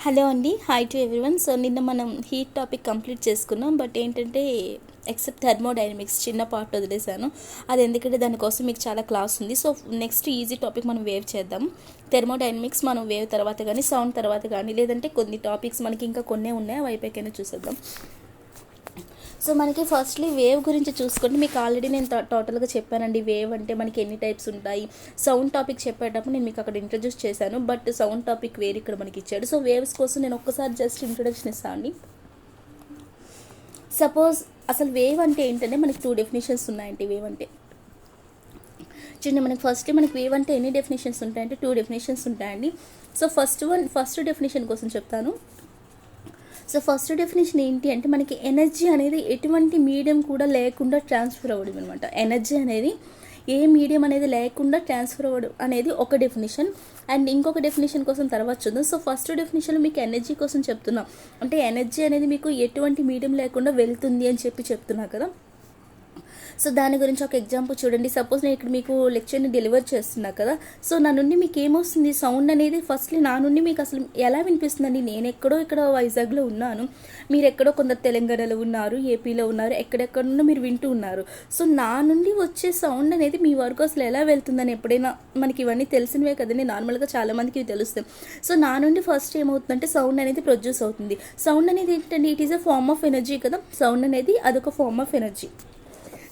Hello అండి. Hi to everyone. So నిన్న మనం హీట్ టాపిక్ కంప్లీట్ చేసుకున్నాం. బట్ ఏంటంటే ఎక్సెప్ట్ థర్మోడైనమిక్స్ చిన్న పార్ట్ వదిలేసాను. అది ఎందుకంటే దానికోసం మీకు చాలా క్లాస్ ఉంది. సో నెక్స్ట్ ఈజీ టాపిక్ మనం వేవ్ చేద్దాం. థర్మోడైనమిక్స్ మనం వేవ్ తర్వాత కానీ సౌండ్ తర్వాత కానీ లేదంటే కొన్ని టాపిక్స్ మనకి ఇంకా కొన్నే ఉన్నాయి, అవి అయిపోయాకైనా చూసేద్దాం. సో మనకి ఫస్ట్లీ వేవ్ గురించి చూసుకుంటే మీకు ఆల్రెడీ నేను టోటల్గా చెప్పానండి. వేవ్ అంటే మనకి ఎన్ని టైప్స్ ఉంటాయి. సౌండ్ టాపిక్ చెప్పేటప్పుడు నేను మీకు అక్కడ ఇంట్రడ్యూస్ చేశాను, బట్ సౌండ్ టాపిక్ వేరు ఇక్కడ మనకి ఇచ్చాడు. సో వేవ్స్ కోసం నేను ఒక్కసారి జస్ట్ ఇంట్రొడక్షన్ ఇస్తాను అండి. సపోజ్ అసలు వేవ్ అంటే ఏంటంటే మనకి 2 డెఫినేషన్స్ ఉన్నాయండి. వేవ్ అంటే చూడండి, మనకి వేవ్ అంటే ఎన్ని డెఫినేషన్స్ ఉంటాయంటే 2 డెఫినేషన్స్ ఉంటాయండి. సో ఫస్ట్ డెఫినేషన్ కోసం చెప్తాను. సో ఫస్ట్ డెఫినేషన్ ఏంటి అంటే మనకి ఎనర్జీ అనేది ఎటువంటి మీడియం కూడా లేకుండా ట్రాన్స్ఫర్ అవ్వడం అనమాట. ఎనర్జీ అనేది ఏ మీడియం అనేది లేకుండా ట్రాన్స్ఫర్ అవ్వడం అనేది ఒక డెఫినేషన్. అండ్ ఇంకొక డెఫినేషన్ కోసం తర్వాత చూద్దాం. సో ఫస్ట్ డెఫినేషన్ మీకు ఎనర్జీ కోసం చెప్తున్నాం, అంటే ఎనర్జీ అనేది మీకు ఎటువంటి మీడియం లేకుండా వెళ్తుంది అని చెప్తున్నా కదా. సో దాని గురించి ఒక ఎగ్జాంపుల్ చూడండి. సపోజ్ నేను ఇక్కడ మీకు లెక్చర్ని డెలివర్ చేస్తున్నా కదా. సో నా నుండి మీకు ఏమొస్తుంది, సౌండ్ అనేది ఫస్ట్లీ నా నుండి మీకు అసలు ఎలా వినిపిస్తుందండి. నేను ఇక్కడ వైజాగ్లో ఉన్నాను, మీరు ఎక్కడో కొందరు తెలంగాణలో ఉన్నారు, ఏపీలో ఉన్నారు, ఎక్కడెక్కడున్నా మీరు వింటూ ఉన్నారు. సో నా నుండి వచ్చే సౌండ్ అనేది మీ వరకు అసలు ఎలా వెళ్తుందని ఎప్పుడైనా మనకి ఇవన్నీ తెలిసినవే కదండి. నార్మల్గా చాలామందికి ఇవి తెలుస్తాయి. సో నా నుండి ఫస్ట్ ఏమవుతుందంటే సౌండ్ అనేది ప్రొడ్యూస్ అవుతుంది. సౌండ్ అనేది ఏంటంటే it is a form of energy కదా. సౌండ్ అనేది అదొక ఫార్మ్ ఆఫ్ ఎనర్జీ.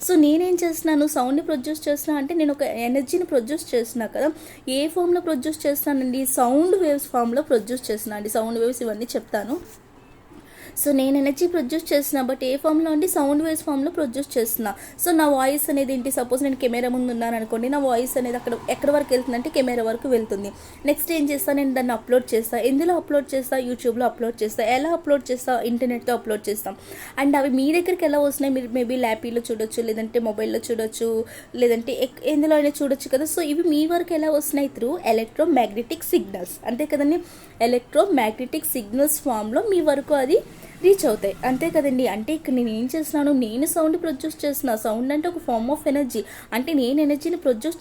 సో నేనేం చేస్తున్నాను, సౌండ్ని ప్రొడ్యూస్ చేస్తున్నా అంటే నేను ఒక ఎనర్జీని ప్రొడ్యూస్ చేస్తున్నా కదా. ఏ ఫామ్లో ప్రొడ్యూస్ చేస్తానండి, సౌండ్ వేవ్స్ ఫామ్లో ప్రొడ్యూస్ చేస్తున్నా అండి. సౌండ్ వేవ్స్ ఇవన్నీ చెప్తాను. సో నేను ఎనర్జీ ప్రొడ్యూస్ చేస్తున్నా, బట్ ఏ ఫామ్లో అంటే సౌండ్ వేవ్స్ ఫామ్లో ప్రొడ్యూస్ చేస్తున్నా. సో నా వాయిస్ అనేది ఏంటి, సపోజ్ నేను కెమెరా ముందు ఉన్నాను అనుకోండి, నా వాయిస్ అనేది ఎక్కడి వరకు వెళ్తుందంటే కెమెరా వరకు వెళ్తుంది. నెక్స్ట్ ఏం చేస్తాను, నేను దాన్ని అప్లోడ్ చేస్తాను. ఎందులో అప్లోడ్ చేస్తా, యూట్యూబ్లో అప్లోడ్ చేస్తా. ఎలా అప్లోడ్ చేస్తా, ఇంటర్నెట్తో అప్లోడ్ చేస్తాం. అండ్ అవి మీ దగ్గరికి ఎలా వస్తున్నాయి, మీరు మేబీ ల్యాపీలో చూడొచ్చు, లేదంటే మొబైల్లో చూడొచ్చు, లేదంటే ఎందులో అయినా చూడొచ్చు కదా. సో ఇవి మీ వరకు ఎలా వస్తున్నాయి, త్రూ ఎలక్ట్రోమాగ్నెటిక్ సిగ్నల్స్, అంతే కదండి. ఎలక్ట్రోమాగ్నెటిక్ సిగ్నల్స్ ఫామ్లో మీ వరకు అది రీచ్ అవుతాయి, అంతే కదండి. అంటే ఇక్కడ నేను ఏం చేస్తున్నాను, నేను సౌండ్ ప్రొడ్యూస్ చేస్తున్నా. సౌండ్ అంటే ఒక ఫార్మ్ ఆఫ్ ఎనర్జీ, అంటే నేను ఎనర్జీని ప్రొడ్యూస్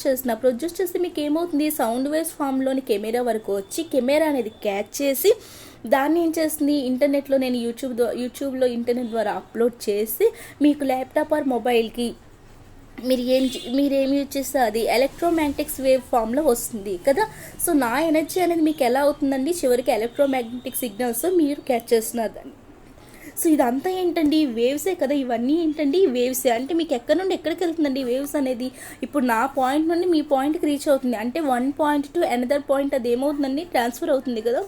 చేస్తే మీకు ఏమవుతుంది, సౌండ్ వేవ్స్ ఫామ్లోని కెమెరా వరకు వచ్చి కెమెరా అనేది క్యాచ్ చేసి దాన్ని ఏం చేస్తుంది, ఇంటర్నెట్లో నేను యూట్యూబ్లో ఇంటర్నెట్ ద్వారా అప్లోడ్ చేసి మీకు ల్యాప్టాప్ ఆర్ మొబైల్కి మీరేమి యూజ్ చేస్తే అది ఎలక్ట్రోమాగ్నెటిక్స్ వేవ్ ఫామ్లో వస్తుంది కదా. సో నా ఎనర్జీ అనేది మీకు ఎలా అవుతుందండి, చివరికి ఎలక్ట్రోమాగ్నెటిక్ సిగ్నల్స్ మీరు క్యాచ్ చేస్తున్నారు దాన్ని. సో ఇదంతా ఏంటండి, వేవ్సే కదా. ఇవన్నీ ఏంటండి, వేవ్సే. అంటే మీకు ఎక్కడి నుండి ఎక్కడికి వెళ్తుందండి వేవ్స్ అనేది, ఇప్పుడు నా పాయింట్ నుండి మీ పాయింట్కి రీచ్ అవుతుంది. అంటే one point to another point అది ఏమవుతుందండి, ట్రాన్స్ఫర్ అవుతుంది కదా.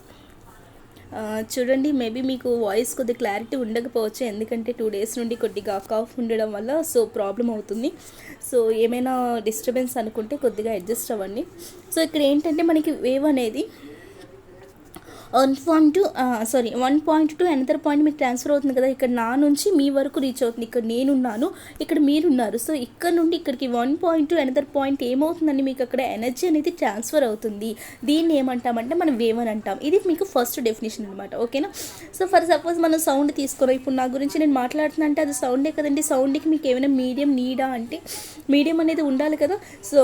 చూడండి, మేబీ మీకు వాయిస్ కొద్దిగా క్లారిటీ ఉండకపోవచ్చు, ఎందుకంటే 2 days నుండి కొద్దిగా కాఫ్ ఉండడం వల్ల సో ప్రాబ్లం అవుతుంది. సో ఏమైనా డిస్టర్బెన్స్ అనుకుంటే కొద్దిగా అడ్జస్ట్ అవ్వండి. సో ఇక్కడ ఏంటంటే మనకి వేవ్ అనేది one point to another point మీకు ట్రాన్స్ఫర్ అవుతుంది కదా. ఇక్కడ నా నుంచి మీ వరకు రీచ్ అవుతుంది. ఇక్కడ నేనున్నాను, ఇక్కడ మీరున్నారు. సో ఇక్కడ నుండి ఇక్కడికి 1 point టు అనదర్ పాయింట్ ఏమవుతుందండి, మీకు అక్కడ ఎనర్జీ అనేది ట్రాన్స్ఫర్ అవుతుంది. దీన్ని ఏమంటామంటే మనం వేవ్ అని అంటాం. ఇది మీకు ఫస్ట్ డెఫినేషన్ అనమాట, ఓకేనా. సో ఫర్ సపోజ్ మనం సౌండ్ తీసుకున్నాం. ఇప్పుడు నా గురించి నేను మాట్లాడుతున్నా అంటే అది సౌండే కదండి. సౌండ్కి మీకు ఏమైనా మీడియం నీడా అంటే మీడియం అనేది ఉండాలి కదా. సో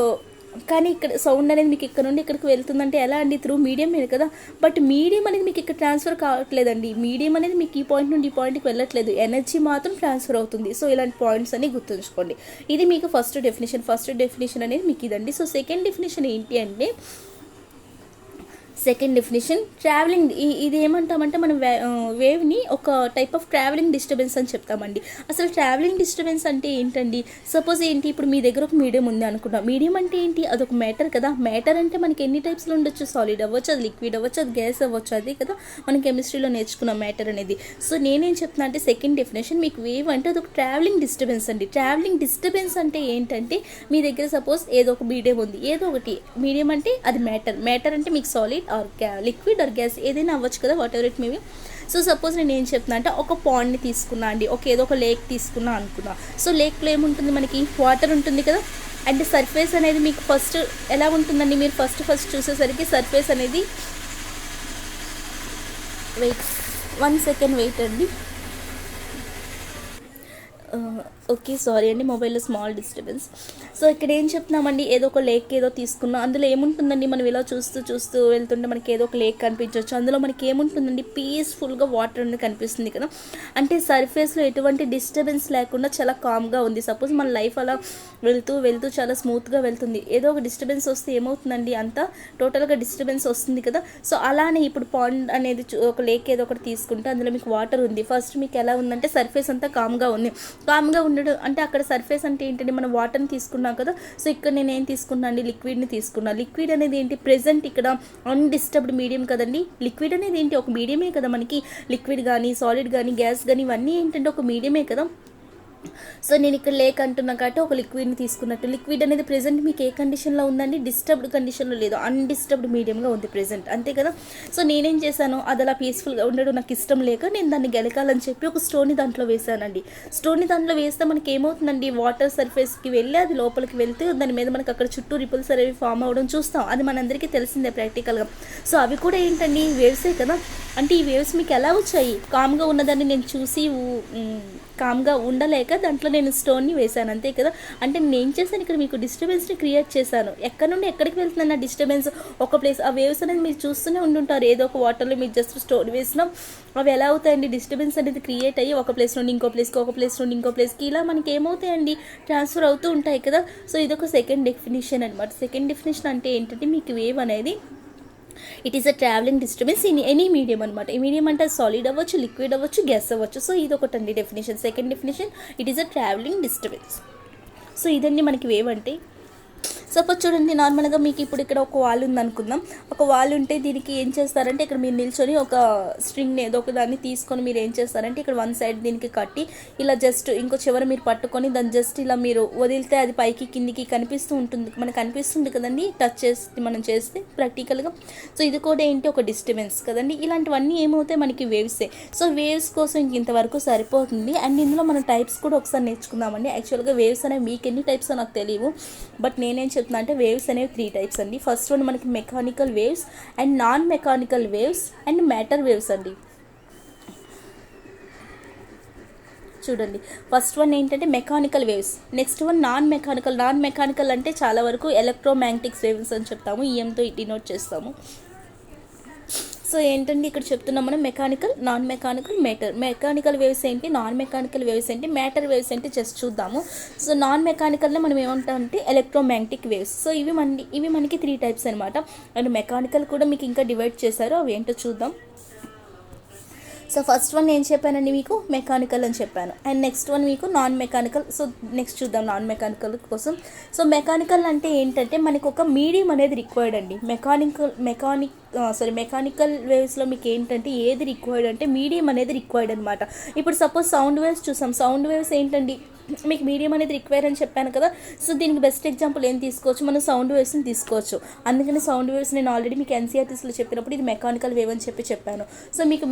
కానీ ఇక్కడ సౌండ్ అనేది మీకు ఇక్కడ నుండి ఇక్కడికి వెళ్తుందంటే ఎలా అండి, త్రూ మీడియం మీద కదా. బట్ మీడియం అనేది మీకు ఇక్కడ ట్రాన్స్ఫర్ కావట్లేదండి. మీడియం అనేది మీకు ఈ పాయింట్ నుండి ఈ పాయింట్కి వెళ్ళట్లేదు, ఎనర్జీ మాత్రం ట్రాన్స్ఫర్ అవుతుంది. సో ఇలాంటి పాయింట్స్ అన్ని గుర్తుంచుకోండి. ఇది మీకు ఫస్ట్ డెఫినేషన్ అనేది మీకు ఇదండి. సో సెకండ్ డెఫినేషన్ ఏంటి అంటే, సెకండ్ డెఫినేషన్ ట్రావెలింగ్. ఇది ఏమంటామంటే మనం వేవ్ని ఒక టైప్ ఆఫ్ ట్రావెలింగ్ డిస్టర్బెన్స్ అని చెప్తామండి. అసలు ట్రావెలింగ్ డిస్టర్బెన్స్ అంటే ఏంటండి, సపోజ్ ఏంటి, ఇప్పుడు మీ దగ్గర ఒక మీడియం ఉంది అనుకుంటాం. మీడియం అంటే ఏంటి, అదొక మ్యాటర్ కదా. మ్యాటర్ అంటే మనకి ఎన్ని టైప్స్లో ఉండొచ్చు, సాలిడ్ అవ్వచ్చు, అది లిక్విడ్ అవ్వచ్చు, అది గ్యాస్ అవ్వచ్చు, అదే కదా మనం కెమిస్ట్రీలో నేర్చుకున్నాం మ్యాటర్ అనేది. సో నేనేం చెప్తున్నా అంటే సెకండ్ డెఫినేషన్ మీకు వేవ్ అంటే అదొక ట్రావెలింగ్ డిస్టర్బెన్స్ అండి. ట్రావెలింగ్ డిస్టర్బెన్స్ అంటే ఏంటంటే మీ దగ్గర సపోజ్ ఏదో ఒక మీడియం ఉంది, ఏదో ఒకటి మీడియం అంటే అది మ్యాటర్ అంటే మీకు solid or liquid or gas ఏదైనా అవ్వచ్చు కదా, whatever it maybe. So suppose నేను ఏం చెప్తున్నా అంటే ఒక పాండ్ని తీసుకున్నా అండి, ఏదో ఒక లేక్ తీసుకున్నా అనుకున్నా. సో లేక్లో ఏముంటుంది, మనకి వాటర్ ఉంటుంది కదా. అండ్ సర్ఫేస్ అనేది మీకు ఫస్ట్ ఎలా ఉంటుందండి, మీరు ఫస్ట్ చూసేసరికి సర్ఫేస్ అనేది వెయిట్ 1 second వెయిట్ అండి. ఓకే, సారీ అండి, మొబైల్లో స్మాల్ డిస్టర్బెన్స్. సో ఇక్కడ ఏం చెప్తున్నామండి, ఏదో ఒక లేక్ ఏదో తీసుకున్నాం. అందులో ఏముంటుందండి, మనం ఇలా చూస్తూ చూస్తూ వెళ్తుంటే మనకి ఏదో ఒక లేక్ కనిపించవచ్చు. అందులో మనకి ఏముంటుందండి, పీస్ఫుల్గా వాటర్ అనేది కనిపిస్తుంది కదా. అంటే సర్ఫేస్లో ఎటువంటి డిస్టర్బెన్స్ లేకుండా చాలా కామ్గా ఉంది. సపోజ్ మన లైఫ్ అలా వెళ్తూ వెళ్తూ చాలా స్మూత్గా వెళ్తుంది, ఏదో ఒక డిస్టర్బెన్స్ వస్తే ఏమవుతుందండి, అంతా టోటల్గా డిస్టర్బెన్స్ వస్తుంది కదా. సో అలానే ఇప్పుడు పాండ్ అనేది ఒక లేక్ ఏదో ఒకటి తీసుకుంటే అందులో మీకు వాటర్ ఉంది. ఫస్ట్ మీకు ఎలా ఉందంటే సర్ఫేస్ అంతా కామ్గా ఉంది. కామ్గా ఉండడం అంటే అక్కడ సర్ఫేస్ అంటే ఏంటంటే మనం వాటర్ని తీసుకున్నాం కదా. సో ఇక్కడ నేను ఏం తీసుకున్నా అండి, లిక్విడ్ని తీసుకున్నా. లిక్విడ్ అనేది ఏంటి, ప్రెజెంట్ ఇక్కడ అన్డిస్టర్బ్డ్ మీడియం కదండి. లిక్విడ్ అనేది ఏంటి, ఒక మీడియమే కదా మనకి. లిక్విడ్ కానీ సాలిడ్ కానీ గ్యాస్ కానీ ఇవన్నీ ఏంటంటే ఒక మీడియమే కదా. సో నేను ఇక్కడ లేక్ అంటున్నా కాబట్టి ఒక లిక్విడ్ని తీసుకున్నట్టు. లిక్విడ్ అనేది ప్రెజెంట్ మీకు ఏ కండిషన్లో ఉందండి, డిస్టర్బ్డ్ కండిషన్లో లేదు, అన్డిస్టర్బ్డ్ మీడియంగా ఉంది ప్రెజెంట్, అంతే కదా. సో నేనేం చేశాను, అది అలా పీస్ఫుల్గా ఉండడం నాకు ఇష్టం లేక నేను దాన్ని గెలకాలని చెప్పి ఒక స్టోన్ని దాంట్లో వేసానండి. స్టోన్ని దాంట్లో వేస్తే మనకి ఏమవుతుందండి, వాటర్ సర్ఫేస్కి వెళ్ళి అది లోపలికి వెళ్తే దాని మీద మనకి అక్కడ చుట్టూ రిపుల్స్ అనేవి ఫామ్ అవ్వడం చూస్తాం. అది మనందరికీ తెలిసిందే ప్రాక్టికల్గా. సో అవి కూడా ఏంటండి, వేవ్సే కదా. అంటే ఈ వేవ్స్ మీకు ఎలా వచ్చాయి, కామ్గా ఉన్నదాన్ని నేను చూసి కామ్గా ఉండలేక దాంట్లో నేను స్టోన్ని వేశాను, అంతే కదా. అంటే నేను ఏం చేశాను, ఇక్కడ మీకు డిస్టర్బెన్స్ని క్రియేట్ చేశాను. ఎక్కడ నుండి ఎక్కడికి వెళ్తున్నాను ఆ డిస్టర్బెన్స్, ఒక ప్లేస్. ఆ వేవ్స్ అనేది మీరు చూస్తూనే ఉంటుంటారు, ఏదో ఒక వాటర్లో మీరు జస్ట్ స్టోన్ వేసినాం, అవి ఎలా అవుతాయండి, డిస్టర్బెన్స్ అనేది క్రియేట్ అయ్యి ఒక ప్లేస్ నుండి ఇంకో ప్లేస్కి, ఒక ప్లేస్ నుండి ఇంకో ప్లేస్కి ఇలా మనకి ఏమవుతాయండి, ట్రాన్స్ఫర్ అవుతూ ఉంటాయి కదా. సో ఇదొక సెకండ్ డెఫినేషన్ అనమాట. సెకండ్ డెఫినేషన్ అంటే ఏంటంటే మీకు వేవ్ అనేది it is a travelling disturbance in any medium అనమాట. ఈ మీడియం అంటే సాలిడ్ అవ్వచ్చు, లిక్విడ్ అవ్వచ్చు, గ్యాస్ అవ్వచ్చు. సో ఇది ఒకటండి definition. Second definition, it is a travelling disturbance. So ఇదండి మనకి వేవ్ అంటే. సపోజ్ చూడండి, నార్మల్గా మీకు ఇప్పుడు ఇక్కడ ఒక వాల్ ఉంది అనుకుందాం. ఒక వాల్ ఉంటే దీనికి ఏం చేస్తారంటే ఇక్కడ మీరు నిల్చొని ఒక స్ట్రింగ్ ఏదో ఒక దాన్ని తీసుకొని మీరు ఏం చేస్తారంటే ఇక్కడ వన్ సైడ్ దీనికి కట్టి ఇలా జస్ట్ ఇంకో చివర మీరు పట్టుకొని దాన్ని జస్ట్ ఇలా మీరు వదిలితే అది పైకి కిందికి కనిపిస్తూ ఉంటుంది, మనకు కనిపిస్తుంది కదండి, టచ్ చేసి మనం చేస్తే ప్రాక్టికల్గా. సో ఇది కూడా ఏంటి, ఒక డిస్టర్బెన్స్ కదండి. ఇలాంటివన్నీ ఏమవుతాయి, మనకి వేవ్సే. సో వేవ్స్ కోసం ఇంతవరకు సరిపోతుంది. అండ్ ఇందులో మనం టైప్స్ కూడా ఒకసారి నేర్చుకుందామండి. యాక్చువల్గా వేవ్స్ అనేవి మీకు ఎన్ని టైప్స్ నాకు తెలియవు, బట్ నేనేం చెప్తున్నా అంటే వేవ్స్ అనేవి 3 టైప్స్ అండి. ఫస్ట్ వన్ మనకి mechanical waves and non mechanical waves and matter waves అండి. చూడండి, ఫస్ట్ వన్ ఏంటంటే mechanical waves, next one non mechanical. Non mechanical అంటే చాలా వరకు ఎలక్ట్రోమాగ్నెటిక్ వేవ్స్ అని చెప్తాము, ఈఎంతో డినోట్ చేస్తాము. సో ఏంటంటే ఇక్కడ చెప్తున్నాం మనం mechanical, non mechanical, matter. Mechanical waves ఏంటి, నాన్ మెకానికల్ వేవ్స్ ఏంటి, మ్యాటర్ వేవ్స్ ఏంటి జస్ట్ చూద్దాము. సో నాన్ మెకానికల్లో మనం ఏమంటామంటే ఎలక్ట్రోమాగ్నెటిక్ వేవ్స్. సో ఇవి మనకి 3 టైప్స్ అనమాట. అండ్ మెకానికల్ కూడా మీకు ఇంకా డివైడ్ చేశారు, అవి ఏంటో చూద్దాం. సో ఫస్ట్ వన్ ఏం చెప్పానండి, మీకు మెకానికల్ అని చెప్పాను. అండ్ నెక్స్ట్ వన్ మీకు నాన్ మెకానికల్. సో నెక్స్ట్ చూద్దాం నాన్ మెకానికల్ కోసం. సో మెకానికల్ అంటే ఏంటంటే మనకు ఒక మీడియం అనేది రిక్వైర్డ్ అండి. మెకానికల్ వేవ్స్లో మీకు ఏంటంటే ఏది రిక్వైర్డ్ అంటే మీడియం అనేది రిక్వైర్డ్ అనమాట. ఇప్పుడు సపోజ్ సౌండ్ వేవ్స్ చూసాం. సౌండ్ వేవ్స్ ఏంటండి, మీకు మీడియం అనేది రిక్వైర్ అని చెప్పాను కదా. సో దీనికి బెస్ట్ ఎగ్జాంపుల్ ఏం తీసుకోవచ్చు, మనం సౌండ్ వేవ్స్ని తీసుకోవచ్చు. అందుకని సౌండ్ వేవ్స్ నేను ఆల్రెడీ మీకు ఎన్సీఆర్టీస్లో చెప్పినప్పుడు ఇది మెకానికల్ వేవ్ అని చెప్పాను. సో మీకు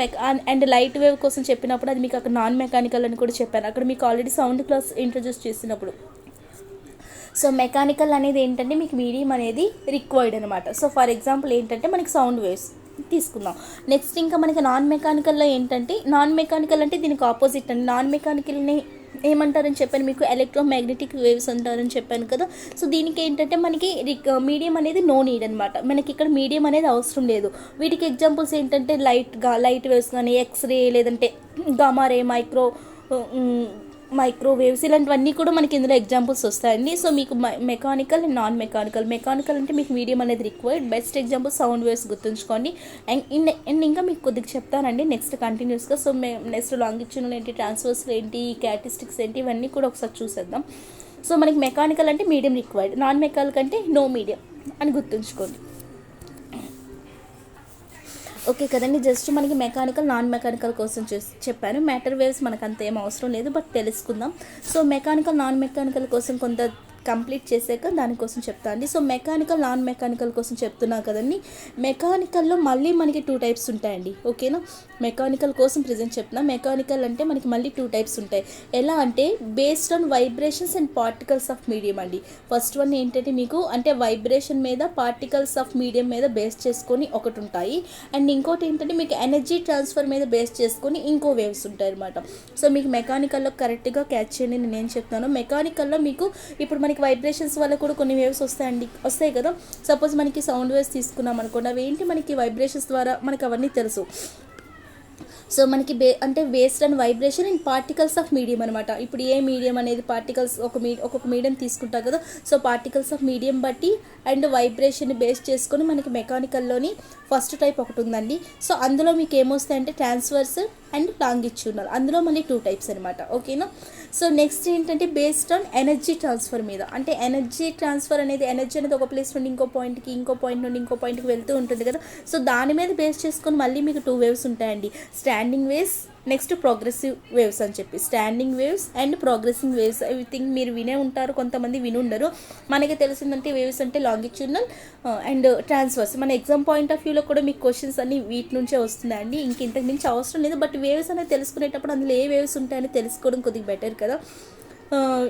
అండ్ లైట్ వేవ్ కోసం చెప్పినప్పుడు అది మీకు అక్కడ నాన్ మెకానికల్ అని కూడా చెప్పాను, అక్కడ మీకు ఆల్రెడీ సౌండ్ క్లాస్ ఇంట్రడ్యూస్ చేసినప్పుడు. సో మెకానికల్ అనేది ఏంటంటే మీకు మీడియం అనేది రిక్వైర్డ్ అనమాట. సో ఫర్ ఎగ్జాంపుల్ ఏంటంటే మనకి సౌండ్ వేవ్స్ తీసుకుందాం. నెక్స్ట్ ఇంకా మనకి నాన్ మెకానికల్లో ఏంటంటే, నాన్ మెకానికల్ అంటే దీనికి ఆపోజిట్ అండి. నాన్ మెకానికల్ని ఏమంటారని చెప్పాను మీకు, ఎలక్ట్రోమాగ్నెటిక్ వేవ్స్ అంటారని చెప్పాను కదా. సో దీనికి ఏంటంటే మనకి మీడియం అనేది నో నీడ్ అనమాట, మనకి ఇక్కడ మీడియం అనేది అవసరం లేదు. వీటికి ఎగ్జాంపుల్స్ ఏంటంటే లైట్ వేవ్స్ కానీ, ఎక్స్రే, లేదంటే గామా రే, మైక్రోవేవ్స్, ఇలాంటివన్నీ కూడా మనకి ఇందులో ఎగ్జాంపుల్స్ వస్తాయండి. సో మీకు mechanical and non mechanical. Mechanical అంటే మీకు మీడియం అనేది required. Best example sound waves గుర్తుంచుకోండి. అండ్ ఇంకా మీకు కొద్దిగా చెప్తానండి నెక్స్ట్ కంటిన్యూస్గా. సో నెక్స్ట్ లాంగిట్యూడ్లు ఏంటి, ట్రాన్స్వర్స్ ఏంటి, క్యారెక్టరిస్టిక్స్ ఏంటి, ఇవన్నీ కూడా ఒకసారి చూసేద్దాం. సో మనకి మెకానికల్ అంటే మీడియం రిక్వైర్డ్, నాన్ మెకానికల్ అంటే నో మీడియం అని గుర్తుంచుకోండి. ఓకే కదండి, జస్ట్ మనకి మెకానికల్, నాన్ మెకానికల్ కోసం చెప్పాను. మ్యాటర్ వేవ్స్ మనకు అంత ఏం అవసరం లేదు, బట్ తెలుసుకుందాం. సో మెకానికల్, నాన్ మెకానికల్ కోసం కంప్లీట్ చేసాక దానికోసం చెప్తా అండి. సో మెకానికల్ నాన్ మెకానికల్ కోసం చెప్తున్నా కదండి. మెకానికల్లో మళ్ళీ మనకి 2 టైప్స్ ఉంటాయండి. ఓకేనా, మెకానికల్ కోసం ప్రెజెంట్ చెప్తున్నా. మెకానికల్ అంటే మనకి మళ్ళీ 2 టైప్స్ ఉంటాయి. ఎలా అంటే based on vibrations and particles of medium అండి. ఫస్ట్ వన్ ఏంటంటే మీకు అంటే వైబ్రేషన్ మీద పార్టికల్స్ ఆఫ్ మీడియం మీద బేస్ చేసుకొని ఒకటి ఉంటాయి. అండ్ ఇంకోటి ఏంటంటే మీకు ఎనర్జీ ట్రాన్స్ఫర్ మీద బేస్ చేసుకొని ఇంకో వేవ్స్ ఉంటాయి అనమాట. సో మీకు మెకానికల్లో కరెక్ట్గా క్యాచ్ చేయండి నేను ఏం చెప్తాను. మెకానికల్లో మీకు ఇప్పుడు మనకి వైబ్రేషన్స్ వల్ల కూడా కొన్ని వేవ్స్ వస్తాయి కదా. సపోజ్ మనకి సౌండ్ వేవ్స్ తీసుకున్నాం అనుకోండి, అవి ఏంటి మనకి వైబ్రేషన్స్ ద్వారా మనకి అవన్నీ తెలుసు. సో మనకి అంటే based on vibration and particles of medium అనమాట. ఇప్పుడు ఏ మీడియం అనేది పార్టికల్స్ ఒక్కొక్క మీడియం తీసుకుంటాం కదా. సో పార్టికల్స్ ఆఫ్ మీడియం బట్టి అండ్ వైబ్రేషన్ బేస్ చేసుకొని మనకి మెకానికల్లోని ఫస్ట్ టైప్ ఒకటి ఉందండి. సో అందులో మీకు ఏమొస్తాయంటే ట్రాన్స్వర్స్ అండ్ లాంగిట్యూడినల్, అందులో మళ్ళీ 2 టైప్స్ అనమాట. ఓకేనా. సో నెక్స్ట్ ఏంటంటే బేస్డ్ ఆన్ ఎనర్జీ ట్రాన్స్ఫర్ మీద, అంటే ఎనర్జీ ట్రాన్స్ఫర్ అనేది ఎనర్జీ అనేది ఒక ప్లేస్ నుండి ఇంకో పాయింట్కి, ఇంకో పాయింట్ నుండి ఇంకో పాయింట్కి వెళ్తూ ఉంటుంది కదా. సో దాని మీద బేస్ చేసుకొని మళ్ళీ మీకు 2 వేవ్స్ ఉంటాయండి. Standing waves, next progressive waves అని చెప్పి. Standing waves and progressive waves I think మీరు వినే ఉంటారు, కొంతమంది వినుండరు. మనకి తెలిసిందంటే వేవ్స్ అంటే లాంగిట్యూడినల్ అండ్ ట్రాన్స్వర్స్. మన ఎగ్జామ్ పాయింట్ ఆఫ్ వ్యూలో కూడా మీకు క్వశ్చన్స్ అన్ని వీటి నుంచే వస్తున్నాయండి. ఇంతకు మించి అవసరం లేదు. బట్ వేవ్స్ అనేది తెలుసుకునేటప్పుడు అందులో ఏ వేవ్స్ ఉంటాయని తెలుసుకోవడం కొద్దిగా బెటర్ కదా.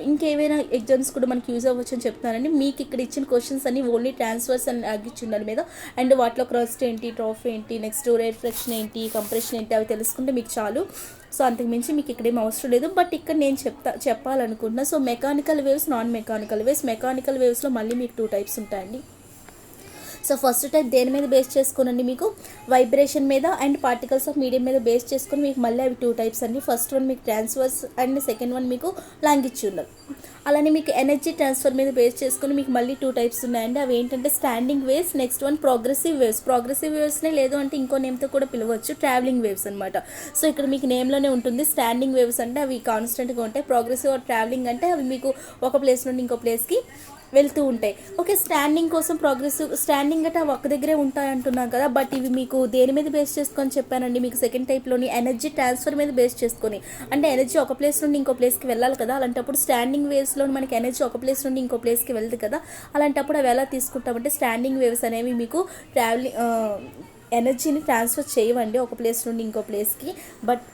ఇంకేమైనా ఎగ్జామ్స్ కూడా మనకి యూజ్ అవ్వచ్చు అని చెప్తున్నానండి. మీకు ఇక్కడ ఇచ్చిన క్వశ్చన్స్ అన్ని ఓన్లీ ట్రాన్స్ఫర్స్ అండ్ లాంగిట్యూడినల్ మీద, అండ్ వాటిలో క్రస్ట్ ఏంటి, ట్రాఫ్ ఏంటి, నెక్స్ట్ రిఫ్లెక్షన్ ఏంటి, కంప్రెషన్ ఏంటి, అవి తెలుసుకుంటే మీకు చాలు. సో అంతకుమించి మీకు ఇక్కడ ఏం అవసరం లేదు. బట్ ఇక్కడ నేను చెప్పాలనుకుంటున్నా. So mechanical waves, non mechanical waves. Mechanical వేవ్స్లో మళ్ళీ మీకు 2 టైప్స్ ఉంటాయండి. సో ఫస్ట్ టైప్ దేని మీద బేస్ చేసుకోనండి, మీకు వైబ్రేషన్ మీద అండ్ పార్టికల్స్ ఆఫ్ మీడియం మీద బేస్ చేసుకొని మీకు మళ్ళీ అవి 2 టైప్స్ అండి. ఫస్ట్ వన్ మీకు ట్రాన్స్వర్స్ అండ్ సెకండ్ వన్ మీకు లాంగిట్యూడినల్. అలానే మీకు ఎనర్జీ ట్రాన్స్ఫర్ మీద బేస్ చేసుకొని మీకు మళ్ళీ 2 టైప్స్ ఉన్నాయండి. అవి ఏంటంటే standing waves, next one progressive waves. Progressive వేవ్స్నే లేదు అంటే ఇంకో నేమ్తో కూడా పిలవచ్చు, ట్రావెలింగ్ వేవ్స్ అనమాట. సో ఇక్కడ మీకు నేమ్లోనే ఉంటుంది. స్టాండింగ్ వేవ్స్ అంటే అవి కాన్స్టెంట్గా ఉంటాయి. ప్రోగ్రెసివ్ ఆర్ ట్రావెలింగ్ అంటే అవి మీకు ఒక ప్లేస్ నుండి ఇంకో ప్లేస్కి వెళ్తూ ఉంటాయి. ఓకే, స్టాండింగ్ కోసం ప్రోగ్రెసివ్, స్టాండింగ్ అంటే అవి ఒక్క దగ్గరే ఉంటాయి అంటున్నాం కదా. బట్ ఇవి మీకు దేని మీద బేస్ చేసుకొని చెప్పానండి, మీకు సెకండ్ టైప్లోని ఎనర్జీ ట్రాన్స్ఫర్ మీద బేస్ చేసుకొని. అంటే ఎనర్జీ ఒక ప్లేస్ నుండి ఇంకో ప్లేస్కి వెళ్ళాలి కదా. అలాంటప్పుడు స్టాండింగ్ వేవ్స్లో మనకి ఎనర్జీ ఒక ప్లేస్ నుండి ఇంకో ప్లేస్కి వెళ్తుంది కదా. అలాంటప్పుడు అవి ఎలా తీసుకుంటామంటే స్టాండింగ్ వేవ్స్ అనేవి మీకు ఎనర్జీని ట్రాన్స్ఫర్ చేయవండి ఒక ప్లేస్ నుండి ఇంకో ప్లేస్కి. బట్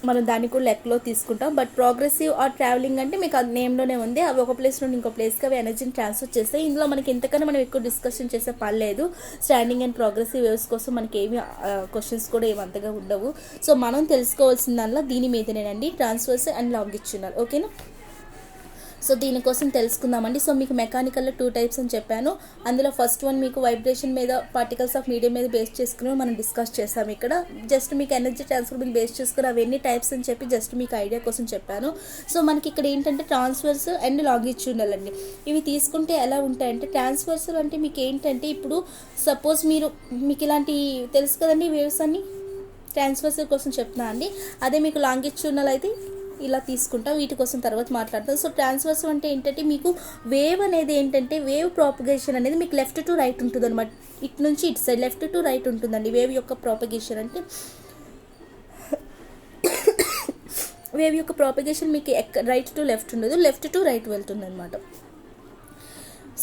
మనం దాన్ని కూడా లెక్కలో తీసుకుంటాం. బట్ ప్రోగ్రెసివ్ ఆర్ ట్రావెలింగ్ అంటే మీకు అది నేమ్లోనే ఉంది. అవి ఒక ప్లేస్ నుండి ఇంకో ప్లేస్కి అవి ఎనర్జీని ట్రాన్స్ఫర్ చేస్తాయి. ఇందులో మనకి ఇంతకన్నా మనం ఎక్కువ డిస్కషన్ చేసే పని లేదు. స్టాండింగ్ అండ్ ప్రోగ్రెసివ్ వేవ్స్ కోసం మనకి ఏమి క్వశ్చన్స్ కూడా ఏమంతగా ఉండవు. సో మనం తెలుసుకోవాల్సిన దానిలో దీని మీదనేనండి, ట్రాన్స్వర్స్ అండ్ లాంగిట్యూడినల్. ఓకేనా. సో దీనికోసం తెలుసుకుందామండి. సో మీకు మెకానికల్లో 2 టైప్స్ అని చెప్పాను. అందులో ఫస్ట్ వన్ మీకు వైబ్రేషన్ మీద, పార్టికల్స్ ఆఫ్ మీడియం మీద బేస్ చేసుకుని మనం డిస్కస్ చేస్తాం. ఇక్కడ జస్ట్ మీకు ఎనర్జీ ట్రాన్స్ఫర్ మీద బేస్ చేసుకుని అవి ఎన్ని టైప్స్ అని చెప్పి జస్ట్ మీకు ఐడియా కోసం చెప్పాను. సో మనకి ఇక్కడ ఏంటంటే ట్రాన్స్వర్స్ అండ్ లాంగిట్యూడినల్ అండి. ఇవి తీసుకుంటే ఎలా ఉంటాయంటే, ట్రాన్స్వర్స్ అంటే మీకు ఏంటంటే ఇప్పుడు సపోజ్ మీకు ఇలాంటి తెలుసు కదండి వేవ్స్ అన్ని, ట్రాన్స్వర్స్ కోసం చెప్తున్నా అండి. అదే మీకు లాంగిట్యూడినల్ అయితే ఇలా తీసుకుంటాం, వీటి కోసం తర్వాత మాట్లాడతాం. సో ట్రాన్స్వర్స్ అంటే ఏంటంటే మీకు వేవ్ అనేది ఏంటంటే వేవ్ ప్రాపగేషన్ అనేది మీకు లెఫ్ట్ టు రైట్ ఉంటుంది అనమాట. ఇటు నుంచి ఇటు సైడ్ లెఫ్ట్ టు రైట్ ఉంటుందండి వేవ్ యొక్క ప్రాపగేషన్. అంటే వేవ్ యొక్క ప్రాపగేషన్ మీకు రైట్ టు లెఫ్ట్ ఉండదు, లెఫ్ట్ టు రైట్ వెళ్తుంది అనమాట.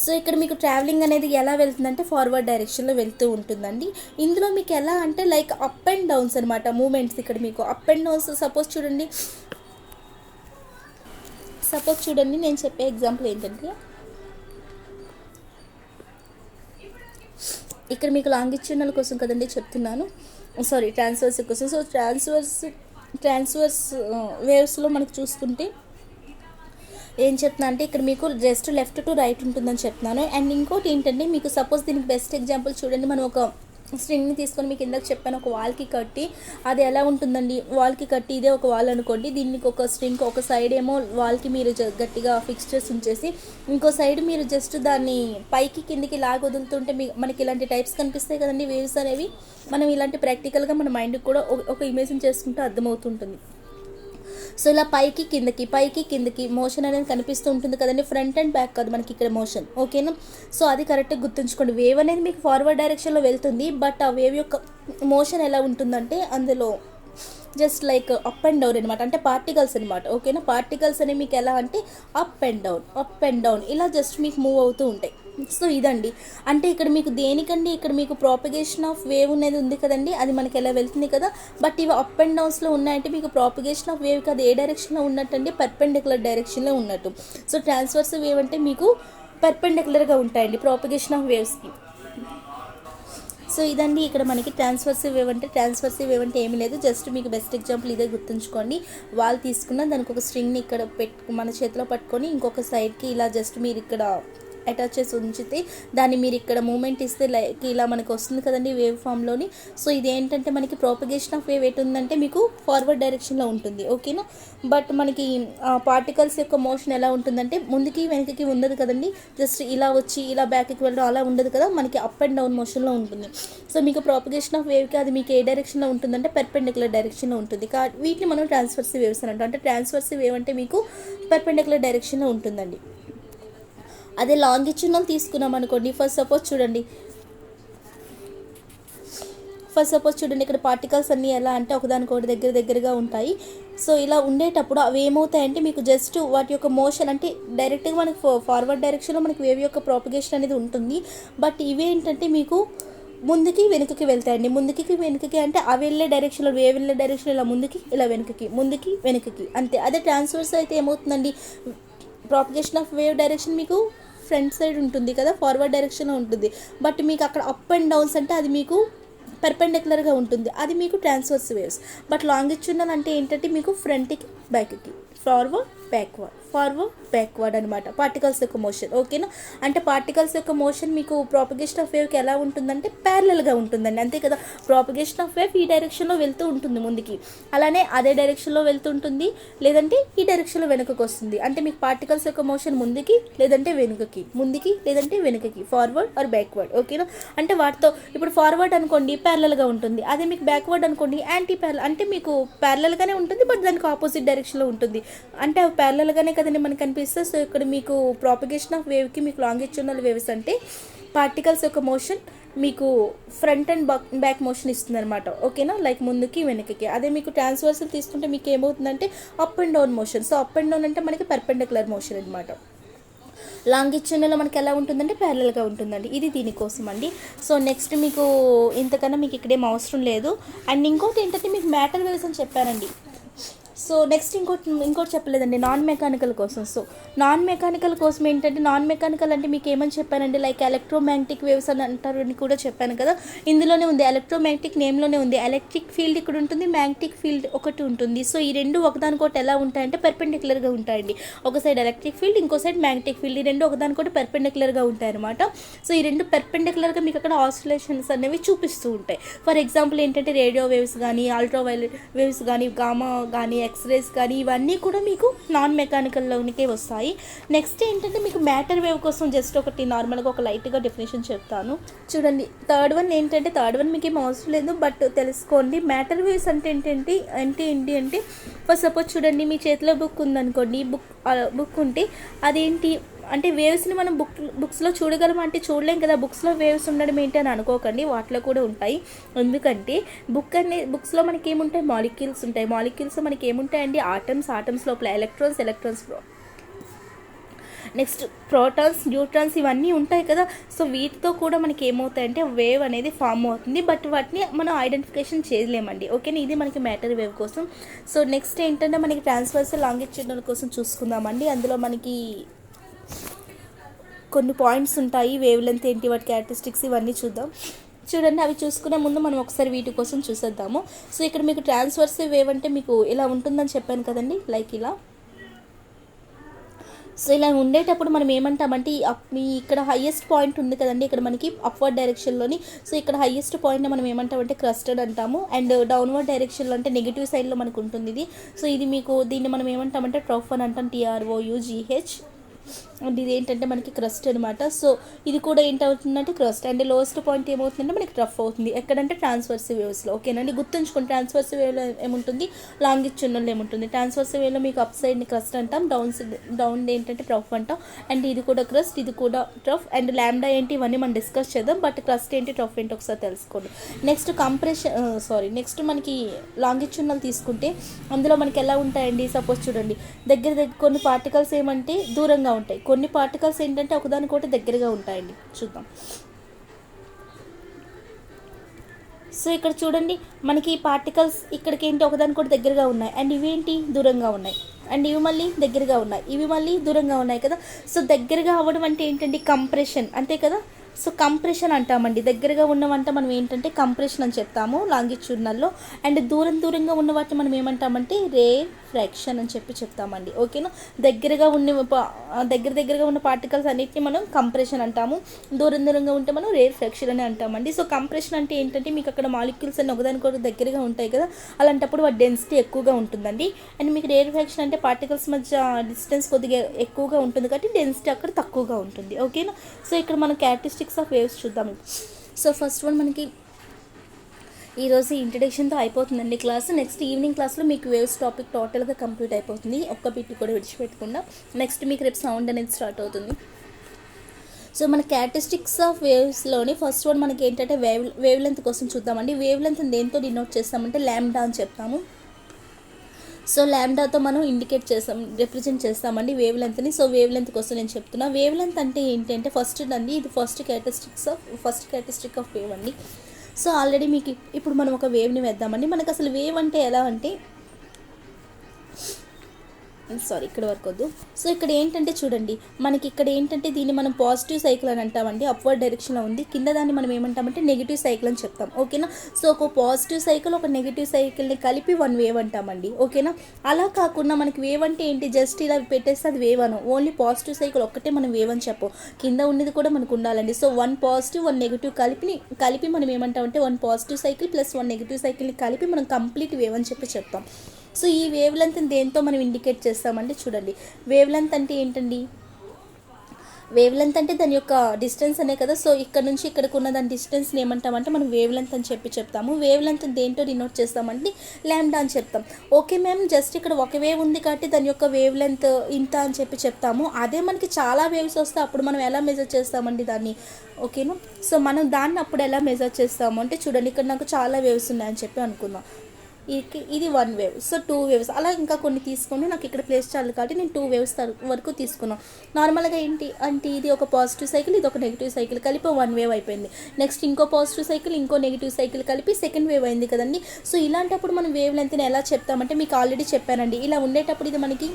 సో ఇక్కడ మీకు ట్రావెలింగ్ అనేది ఎలా వెళ్తుందంటే ఫార్వర్డ్ డైరెక్షన్లో వెళ్తూ ఉంటుందండి. ఇందులో మీకు ఎలా అంటే లైక్ అప్ అండ్ డౌన్స్ అనమాట మూమెంట్స్. ఇక్కడ మీకు అప్ అండ్ డౌన్స్ సపోజ్ చూడండి నేను చెప్పే ఎగ్జాంపుల్ ఏంటంటే ఇక్కడ మీకు లాంగిట్యూడినల్ కోసం కదండి చెప్తున్నాను, సారీ ట్రాన్స్వర్స్ కోసం. సో ట్రాన్స్వర్స్ వేవ్స్లో మనకు చూసుకుంటే ఏం చెప్తున్నా అంటే ఇక్కడ మీకు జస్ట్ లెఫ్ట్ టు రైట్ ఉంటుందని చెప్తున్నాను. అండ్ ఇంకోటి ఏంటంటే మీకు సపోజ్ దీనికి బెస్ట్ ఎగ్జాంపుల్ చూడండి, మనం ఒక స్ట్రింగ్ని తీసుకొని మీకు ఇందాక చెప్పాను ఒక వాల్కి కట్టి, అది ఎలా ఉంటుందండి, వాల్కి కట్టి ఇదే ఒక వాల్ అనుకోండి, దీనికి ఒక స్ట్రింగ్ ఒక సైడ్ ఏమో వాల్కి మీరు గట్టిగా ఫిక్స్ చేసి ఉంచేసి ఇంకో సైడ్ మీరు జస్ట్ దాన్ని పైకి కిందికి లాగ వదులుతుంటే మనకి ఇలాంటి టైప్స్ కనిపిస్తాయి కదండి వేవ్స్ అనేవి. మనం ఇలాంటి ప్రాక్టికల్గా మన మైండ్కి కూడా ఒక ఇమేజిన్ చేసుకుంటే అర్థమవుతుంటుంది. సో ఇలా పైకి కిందకి మోషన్ అనేది కనిపిస్తూ ఉంటుంది కదండి, ఫ్రంట్ అండ్ బ్యాక్ కాదు మనకి ఇక్కడ మోషన్. ఓకేనా. సో అది కరెక్ట్గా గుర్తుంచుకోండి. వేవ్ అనేది మీకు ఫార్వర్డ్ డైరెక్షన్లో వెళ్తుంది, బట్ ఆ వేవ్ యొక్క మోషన్ ఎలా ఉంటుందంటే అందులో just like up and down అనమాట, అంటే పార్టికల్స్ అనమాట. ఓకేనా, పార్టికల్స్ అనేవి మీకు ఎలా అంటే up and down up and down ఇలా జస్ట్ మీకు మూవ్ అవుతూ ఉంటాయి. సో ఇదండి, అంటే ఇక్కడ మీకు దేనికండి, ఇక్కడ మీకు ప్రాపగేషన్ ఆఫ్ వేవ్ అనేది ఉంది కదండి, అది మనకి ఎలా వెళ్తుంది కదా. బట్ ఇవి అప్ అండ్ డౌన్స్లో ఉన్నాయంటే మీకు ప్రాపగేషన్ ఆఫ్ వేవ్కి అది ఏ డైరెక్షన్లో ఉన్నట్టు అండి, పర్పెండిక్యులర్ డైరెక్షన్లో ఉన్నట్టు. సో ట్రాన్స్వర్స్ వేవ్ అంటే మీకు పర్పెండిక్యులర్గా ఉంటాయండి ప్రాపగేషన్ ఆఫ్ వేవ్స్కి. సో ఇదండి ఇక్కడ మనకి ట్రాన్స్వర్సివ్ వేవ్ అంటే. ట్రాన్స్వర్సివ్ వేవ్ అంటే ఏమీ లేదు, జస్ట్ మీకు బెస్ట్ ఎగ్జాంపుల్ ఇదే గుర్తుంచుకోండి. వాల్ తీసుకున్న దానికి ఒక స్ట్రింగ్ని ఇక్కడ మన చేతిలో పట్టుకొని ఇంకొక సైడ్కి ఇలా జస్ట్ మీరు ఇక్కడ అటాచ్ చేసి ఉంచితే దాన్ని మీరు ఇక్కడ మూమెంట్ ఇస్తే లైక్ ఇలా మనకు వస్తుంది కదండి వేవ్ ఫామ్లోని. సో ఇది ఏంటంటే మనకి ప్రాపగేషన్ ఆఫ్ వేవ్ ఎటుందంటే మీకు ఫార్వర్డ్ డైరెక్షన్లో ఉంటుంది. ఓకేనా, బట్ మనకి పార్టికల్స్ యొక్క మోషన్ ఎలా ఉంటుందంటే ముందుకి వెనకకి ఉండదు కదండి, జస్ట్ ఇలా వచ్చి ఇలా బ్యాక్కి వెళ్ళడం అలా ఉండదు కదా, మనకి అప్ అండ్ డౌన్ మోషన్లో ఉంటుంది. సో మీకు ప్రాపగేషన్ ఆఫ్ వేవ్కి అది మీకు ఏ డైరెక్షన్లో ఉంటుందంటే పర్పెండిక్యులర్ డైరెక్షన్లో ఉంటుంది. వీటిని మనం ట్రాన్స్వర్సివ్ వేవ్స్ అని అంటాం. అంటే ట్రాన్స్వర్సివ్ వేవ్ అంటే మీకు పర్పెండిక్యులర్ డైరెక్షన్లో ఉంటుందండి. అదే లాంగిట్యూడ్నల్ తీసుకున్నాం అనుకోండి, ఫస్ట్ సపోజ్ చూడండి ఇక్కడ పార్టికల్స్ అన్నీ ఎలా అంటే ఒకదానికొకటి దగ్గరగా ఉంటాయి. సో ఇలా ఉండేటప్పుడు అవి ఏమవుతాయంటే మీకు జస్ట్ వాటి యొక్క మోషన్ అంటే డైరెక్ట్గా మనకు ఫార్వర్డ్ డైరెక్షన్లో మనకి వేవ్ యొక్క ప్రాపగేషన్ అనేది ఉంటుంది. బట్ ఇవేంటంటే మీకు ముందుకి వెనుకకి వెళ్తాయండి. ముందుకి వెనుకకి అంటే అవి వెళ్ళే డైరెక్షన్లో, వేవ్ వెళ్ళే డైరెక్షన్ ఇలా ముందుకి ఇలా ముందుకి వెనుకకి అంతే. అదే ట్రాన్స్వర్స్ అయితే ఏమవుతుందండి, ప్రాపగేషన్ ఆఫ్ వేవ్ డైరెక్షన్ మీకు ఫ్రంట్ సైడ్ ఉంటుంది కదా, ఫార్వర్డ్ డైరెక్షన్లో ఉంటుంది. బట్ మీకు అక్కడ అప్ అండ్ డౌన్స్ అంటే అది మీకు పర్పెండిక్యులర్గా ఉంటుంది, అది మీకు ట్రాన్స్వర్స్ వేవ్స్. బట్ లాంగిట్యూడ్నల్ అంటే ఏంటంటే మీకు ఫ్రంట్కి బ్యాక్కి, ఫార్వర్డ్ బ్యాక్వర్డ్ అనమాట పార్టికల్స్ యొక్క మోషన్. ఓకేనా, అంటే పార్టికల్స్ యొక్క మోషన్ మీకు ప్రాపగేషన్ ఆఫ్ వేవ్కి ఎలా ఉంటుందంటే ప్యారలల్గా ఉంటుందండి, అంతే కదా. ప్రాపగేషన్ ఆఫ్ వేవ్ ఈ డైరెక్షన్లో వెళ్తూ ఉంటుంది ముందుకి, అలానే అదే డైరెక్షన్లో వెళ్తూ ఉంటుంది, లేదంటే ఈ డైరెక్షన్లో వెనుకకు వస్తుంది. అంటే మీకు పార్టికల్స్ యొక్క మోషన్ ముందుకి లేదంటే వెనుకకి, ఫార్వర్డ్ ఆర్ బ్యాక్వర్డ్. ఓకేనా, అంటే వాటితో ఇప్పుడు ఫార్వర్డ్ అనుకోండి ప్యారలల్గా ఉంటుంది, అదే మీకు బ్యాక్వర్డ్ అనుకోండి యాంటీ ప్యారలల్, అంటే మీకు ప్యారలల్గానే ఉంటుంది బట్ దానికి ఆపోజిట్ డైరెక్షన్లో ఉంటుంది. అంటే అవి ప్యారలల్గానే కదండి మనకు కనిపిస్తుంది. సో ఇక్కడ మీకు ప్రాపగేషన్ ఆఫ్ వేవ్కి మీకు లాంగిట్యూడ్నల్ వేవ్స్ అంటే పార్టికల్స్ యొక్క మోషన్ మీకు ఫ్రంట్ అండ్ బ్యాక్ మోషన్ ఇస్తుంది అనమాట. ఓకేనా, లైక్ ముందుకి వెనకకి. అదే మీకు ట్రాన్స్వర్సల్ తీసుకుంటే మీకు ఏమవుతుందంటే up and down motion. So up and down అంటే మనకి పర్పెండిక్యులర్ మోషన్ అనమాట. లాంగిట్యూడ్నల్లో మనకి ఎలా ఉంటుందంటే ప్యారలల్గా ఉంటుందండి. ఇది దీనికోసం అండి. సో నెక్స్ట్ మీకు ఇంతకన్నా మీకు ఇక్కడేం అవసరం లేదు. అండ్ ఇంకోటి ఏంటంటే మీకు మ్యాటర్ వేవ్స్ అని చెప్పానండి. సో నెక్స్ట్ ఇంకోటి చెప్పలేదండి, నాన్ మెకానికల్ కోసం. సో నాన్ మెకానికల్ కోసం ఏంటంటే, నాన్ మెకానికల్ అంటే మీకు ఏమని చెప్పానండి, లైక్ ఎలక్ట్రోమాగ్నెటిక్ వేవ్స్ అని అంటారు అని కూడా చెప్పాను కదా. ఇందులోనే ఉంది ఎలక్ట్రోమాగ్నెటిక్ నేమ్లోనే ఉంది. ఎలక్ట్రిక్ ఫీల్డ్ ఇక్కడ ఉంటుంది, మ్యాగ్నెటిక్ ఫీల్డ్ ఒకటి ఉంటుంది. సో ఈ రెండు ఒకదానికొకటి ఎలా ఉంటాయంటే పర్పెండిక్యులర్గా ఉంటాయండి. ఒక సైడ్ ఎలక్ట్రిక్ ఫీల్డ్, ఇంకో సైడ్ మ్యాగ్నెటిక్ ఫీల్డ్, ఈ రెండు ఒకదానికొకటి పర్పెండిక్యులర్గా ఉంటాయన్నమాట. సో ఈ రెండు పర్పెండిక్యులర్గా మీకు అక్కడ ఆసిలేషన్స్ అనేవి చూపిస్తూ ఉంటాయి. ఫర్ ఎగ్జాంపుల్ ఏంటంటే రేడియో వేవ్స్ కానీ, అల్ట్రావైలెట్ వేవ్స్ కానీ, గామా కానీ, ఎక్స్రేస్ కానీ ఇవన్నీ కూడా మీకు నాన్ మెకానికల్లోనికే వస్తాయి. నెక్స్ట్ ఏంటంటే మీకు మ్యాటర్ వేవ్ కోసం జస్ట్ ఒకటి నార్మల్గా ఒక లైట్గా డెఫినేషన్ చెప్తాను చూడండి. థర్డ్ వన్ మీకు ఏం అవసరం లేదు, బట్ తెలుసుకోండి. మ్యాటర్ వేవ్స్ అంటే ఏంటి అంటే ఫస్ట్ సపోజ్ చూడండి, మీ చేతిలో బుక్ ఉందనుకోండి, బుక్ ఉంటే అదేంటి అంటే వేవ్స్ని మనం బుక్స్లో చూడగలం అంటే చూడలేం కదా. బుక్స్లో వేవ్స్ ఉండడం ఏంటి అని అనుకోకండి, వాటిలో కూడా ఉంటాయి. ఎందుకంటే బుక్స్లో మనకి ఏముంటాయి, మాలిక్యూల్స్ ఉంటాయి. మాలిక్యూల్స్ మనకి ఏముంటాయండి, ఆటమ్స్ లోపల ఎలక్ట్రాన్స్ నెక్స్ట్ ప్రోటాన్స్, న్యూట్రాన్స్ ఇవన్నీ ఉంటాయి కదా. సో వీటితో కూడా మనకి ఏమవుతాయంటే వేవ్ అనేది ఫామ్ అవుతుంది, బట్ వాటిని మనం ఐడెంటిఫికేషన్ చేయలేమండి. ఓకేనా, ఇది మనకి మ్యాటర్ వేవ్ కోసం. సో నెక్స్ట్ ఏంటంటే మనకి ట్రాన్స్వర్సల్ లాంగిట్యూడ్నల్ కోసం చూసుకుందామండి. అందులో మనకి కొన్ని పాయింట్స్ ఉంటాయి, వేవ్ లెంత్ ఏంటి, వాటి క్యారెక్టరిస్టిక్స్ ఇవన్నీ చూడండి. అవి చూసుకునే ముందు మనం ఒకసారి వీటి కోసం చూసేద్దాము. సో ఇక్కడ మీకు ట్రాన్స్వర్సివ్ వేవ్ అంటే మీకు ఇలా ఉంటుందని చెప్పాను కదండి, లైక్ ఇలా. సో ఇలా ఉండేటప్పుడు మనం ఏమంటామంటే ఇక్కడ హైయెస్ట్ పాయింట్ ఉంది కదండి, ఇక్కడ మనకి అప్వర్డ్ డైరెక్షన్లోని. సో ఇక్కడ హైయెస్ట్ పాయింట్ని మనం ఏమంటామంటే క్రస్ట్ అని అంటాము. అండ్ డౌన్వర్డ్ డైరెక్షన్లో అంటే నెగిటివ్ సైడ్లో మనకు ఉంటుంది ఇది. సో ఇది మీకు దీన్ని మనం ఏమంటామంటే ట్రఫ్ అని అంటాం, TROUGH. అండ్ ఇది ఏంటంటే మనకి క్రస్ట్ అనమాట. సో ఇది కూడా ఏంటవుతుందంటే క్రస్ట్. అండ్ లోయెస్ట్ పాయింట్ ఏమవుతుందంటే మనకి ట్రఫ్ అవుతుంది. ఎక్కడంటే ట్రాన్స్వర్సివ్ వేవ్స్లో. ఓకేనండి, గుర్తుంచుకోండి. ట్రాన్స్వర్సివ్ వేవ్లో ఏముంటుంది, లాంగిట్యూడ్నల్ ఏముంటుంది. ట్రాన్స్వర్సివ్ వేవ్లో మీకు అప్ సైడ్ని క్రస్ట్ అంటాం, డౌన్ ఏంటంటే ట్రఫ్ అంటాం. అండ్ ఇది కూడా క్రస్ట్, ఇది కూడా ట్రఫ్. అండ్ ల్యాండా ఏంటి, ఇవన్నీ మనం డిస్కస్ చేద్దాం. బట్ క్రస్ట్ ఏంటి, ట్రఫ్ ఏంటి ఒకసారి తెలుసుకోండి. నెక్స్ట్ నెక్స్ట్ మనకి లాంగిట్యూడ్నల్ తీసుకుంటే అందులో మనకి ఎలా ఉంటాయండి, సపోజ్ చూడండి, దగ్గర కొన్ని పార్టికల్స్ ఏమంటే దూరంగా ఉంటాయి, కొన్ని పార్టికల్స్ ఏంటంటే ఒకదానికొకటి దగ్గరగా ఉంటాయండి. చూద్దాం. సో ఇక్కడ చూడండి, మనకి ఈ పార్టికల్స్ ఇక్కడికి ఏంటి ఒకదానికొకటి దగ్గరగా ఉన్నాయి. అండ్ ఇవేంటి దూరంగా ఉన్నాయి. అండ్ ఇవి మళ్ళీ దగ్గరగా ఉన్నాయి, ఇవి మళ్ళీ దూరంగా ఉన్నాయి కదా. సో దగ్గరగా అవ్వడం అంటే ఏంటండి, కంప్రెషన్ అంతే కదా. సో కంప్రెషన్ అంటామండి. దగ్గరగా ఉన్నవంట మనం ఏంటంటే కంప్రెషన్ అని చెప్తాము లాంగిట్యూడ్నల్లో. అండ్ దూరంగా ఉన్న వాటిని మనం ఏమంటామంటే రేఫ్రాక్షన్ అని చెప్తామండి. ఓకేనా, దగ్గరగా ఉన్న పార్టికల్స్ అన్నిటిని మనం కంప్రెషన్ అంటాము, దూరంగా ఉంటే మనం రేఫ్రాక్షన్ అని అంటామండి. సో కంప్రెషన్ అంటే ఏంటంటే మీకు అక్కడ మాలిక్యూల్స్ అన్ని ఒకదానికొకటి దగ్గరగా ఉంటాయి కదా, అలాంటప్పుడు వాటి డెన్సిటీ ఎక్కువగా ఉంటుందండి. అండ్ మీకు రేఫ్రాక్షన్ అంటే పార్టికల్స్ మధ్య డిస్టెన్స్ కొద్దిగా ఎక్కువగా ఉంటుంది కాబట్టి డెన్సిటీ అక్కడ తక్కువగా ఉంటుంది. ఓకేనా. సో ఇక్కడ మనం క్యారెక్టరిస్టిక్స్ ఆఫ్ వేవ్స్ చూద్దాం. సో ఫస్ట్ వన్ మనకి ఈరోజు ఇంట్రడక్షన్తో అయిపోతుందండి క్లాస్. నెక్స్ట్ ఈవినింగ్ క్లాస్లో మీకు వేవ్స్ టాపిక్ టోటల్గా కంప్లీట్ అయిపోతుంది, ఒక్క బిట్ కూడా విడిచిపెట్టకుండా. నెక్స్ట్ మీకు రేపు సౌండ్ అనేది స్టార్ట్ అవుతుంది. సో మన క్యారెక్టరిస్టిక్స్ ఆఫ్ వేవ్స్లోని ఫస్ట్ వన్ మనకి ఏంటంటే వేవ్ లెంత్ కోసం చూద్దామండి. వేవ్ లెంత్ దేంతో డినోట్ చేస్తామంటే ల్యాండా అని చెప్తాము. సో ల్యాండాతో మనం రిప్రజెంట్ చేస్తామండి వేవ్ లెంత్ని. సో వేవ్ లెంత్ కోసం నేను చెప్తున్నా. వేవ్ లెంత్ అంటే ఏంటంటే ఇది ఫస్ట్ క్యారెక్టరిస్టిక్ ఆఫ్ వేవ్ అండి. సో ఆల్రెడీ మీకు ఇప్పుడు మనం ఒక వేవ్ని వేద్దామండి. మనకు అసలు వేవ్ అంటే ఎలా అంటే ఇక్కడ వరకు వద్దు. సో ఇక్కడ ఏంటంటే చూడండి, మనకి ఇక్కడ ఏంటంటే దీన్ని మనం పాజిటివ్ సైకిల్ అని అంటామండి, అప్వర్డ్ డైరెక్షన్లో ఉంది. కింద దాన్ని మనం ఏమంటామంటే నెగిటివ్ సైకిల్ అని చెప్తాం. ఓకేనా. సో ఒక పాజిటివ్ సైకిల్ ఒక నెగిటివ్ సైకిల్ని కలిపి వన్ వేవ్ అంటామండి. ఓకేనా. అలా కాకుండా మనకి వేవ్ అంటే ఏంటి, జస్ట్ ఇలా పెట్టేస్తే అది వేవ్ అను. ఓన్లీ పాజిటివ్ సైకిల్ ఒక్కటే మనం వేవ్ అని చెప్పం, కింద ఉన్నది కూడా మనకు ఉండాలండి. So one positive one negative కలిపి మనం ఏమంటామంటే one positive cycle plus one negative సైకిల్ని కలిపి మనం కంప్లీట్ వేవ్ అని చెప్తాం. సో ఈ వేవ్ లెంత్ దేంతో మనం ఇండికేట్ చేస్తామంటే చూడండి, వేవ్ లెంత్ అంటే ఏంటండి, వేవ్ లెంత్ అంటే దాని యొక్క డిస్టెన్స్ అనే కదా. సో ఇక్కడ నుంచి ఇక్కడికి ఉన్న దాని డిస్టెన్స్ని ఏమంటామంటే మనం వేవ్ లెంత్ అని చెప్తాము. వేవ్ లెంత్ దేంతో డినోట్ చేస్తామంటే ల్యాండా అని చెప్తాం. ఓకే మ్యామ్, జస్ట్ ఇక్కడ ఒక వేవ్ ఉంది కాబట్టి దాని యొక్క వేవ్ లెంత్ ఇంత అని చెప్తాము. అదే మనకి చాలా వేవ్స్ వస్తే అప్పుడు మనం ఎలా మెజర్ చేస్తామండి దాన్ని. ఓకేనా. సో మనం దాన్ని అప్పుడు ఎలా మెజర్ చేస్తాము అంటే చూడండి, ఇక్కడ నాకు చాలా వేవ్స్ ఉన్నాయని చెప్పి అనుకుందాం. ఇది one wave. So two waves అలా ఇంకా కొన్ని తీసుకొని నాకు ఇక్కడ ప్లేస్ చాలు కాబట్టి నేను 2 వేవ్స్ వరకు తీసుకున్నాను. నార్మల్గా ఏంటి అంటే ఇది ఒక పాజిటివ్ సైకిల్, ఇది ఒక నెగిటివ్ సైకిల్ కలిపి 1 వేవ్ అయిపోయింది. నెక్స్ట్ ఇంకో పాజిటివ్ సైకిల్ ఇంకో నెగిటివ్ సైకిల్ కలిపి సెకండ్ వేవ్ అయింది కదండి. సో ఇలాంటప్పుడు మనం వేవ్ లెంత్ని ఎలా చెప్తామంటే మీకు ఆల్రెడీ చెప్పానండి. ఇలా ఉండేటప్పుడు ఇది మనకి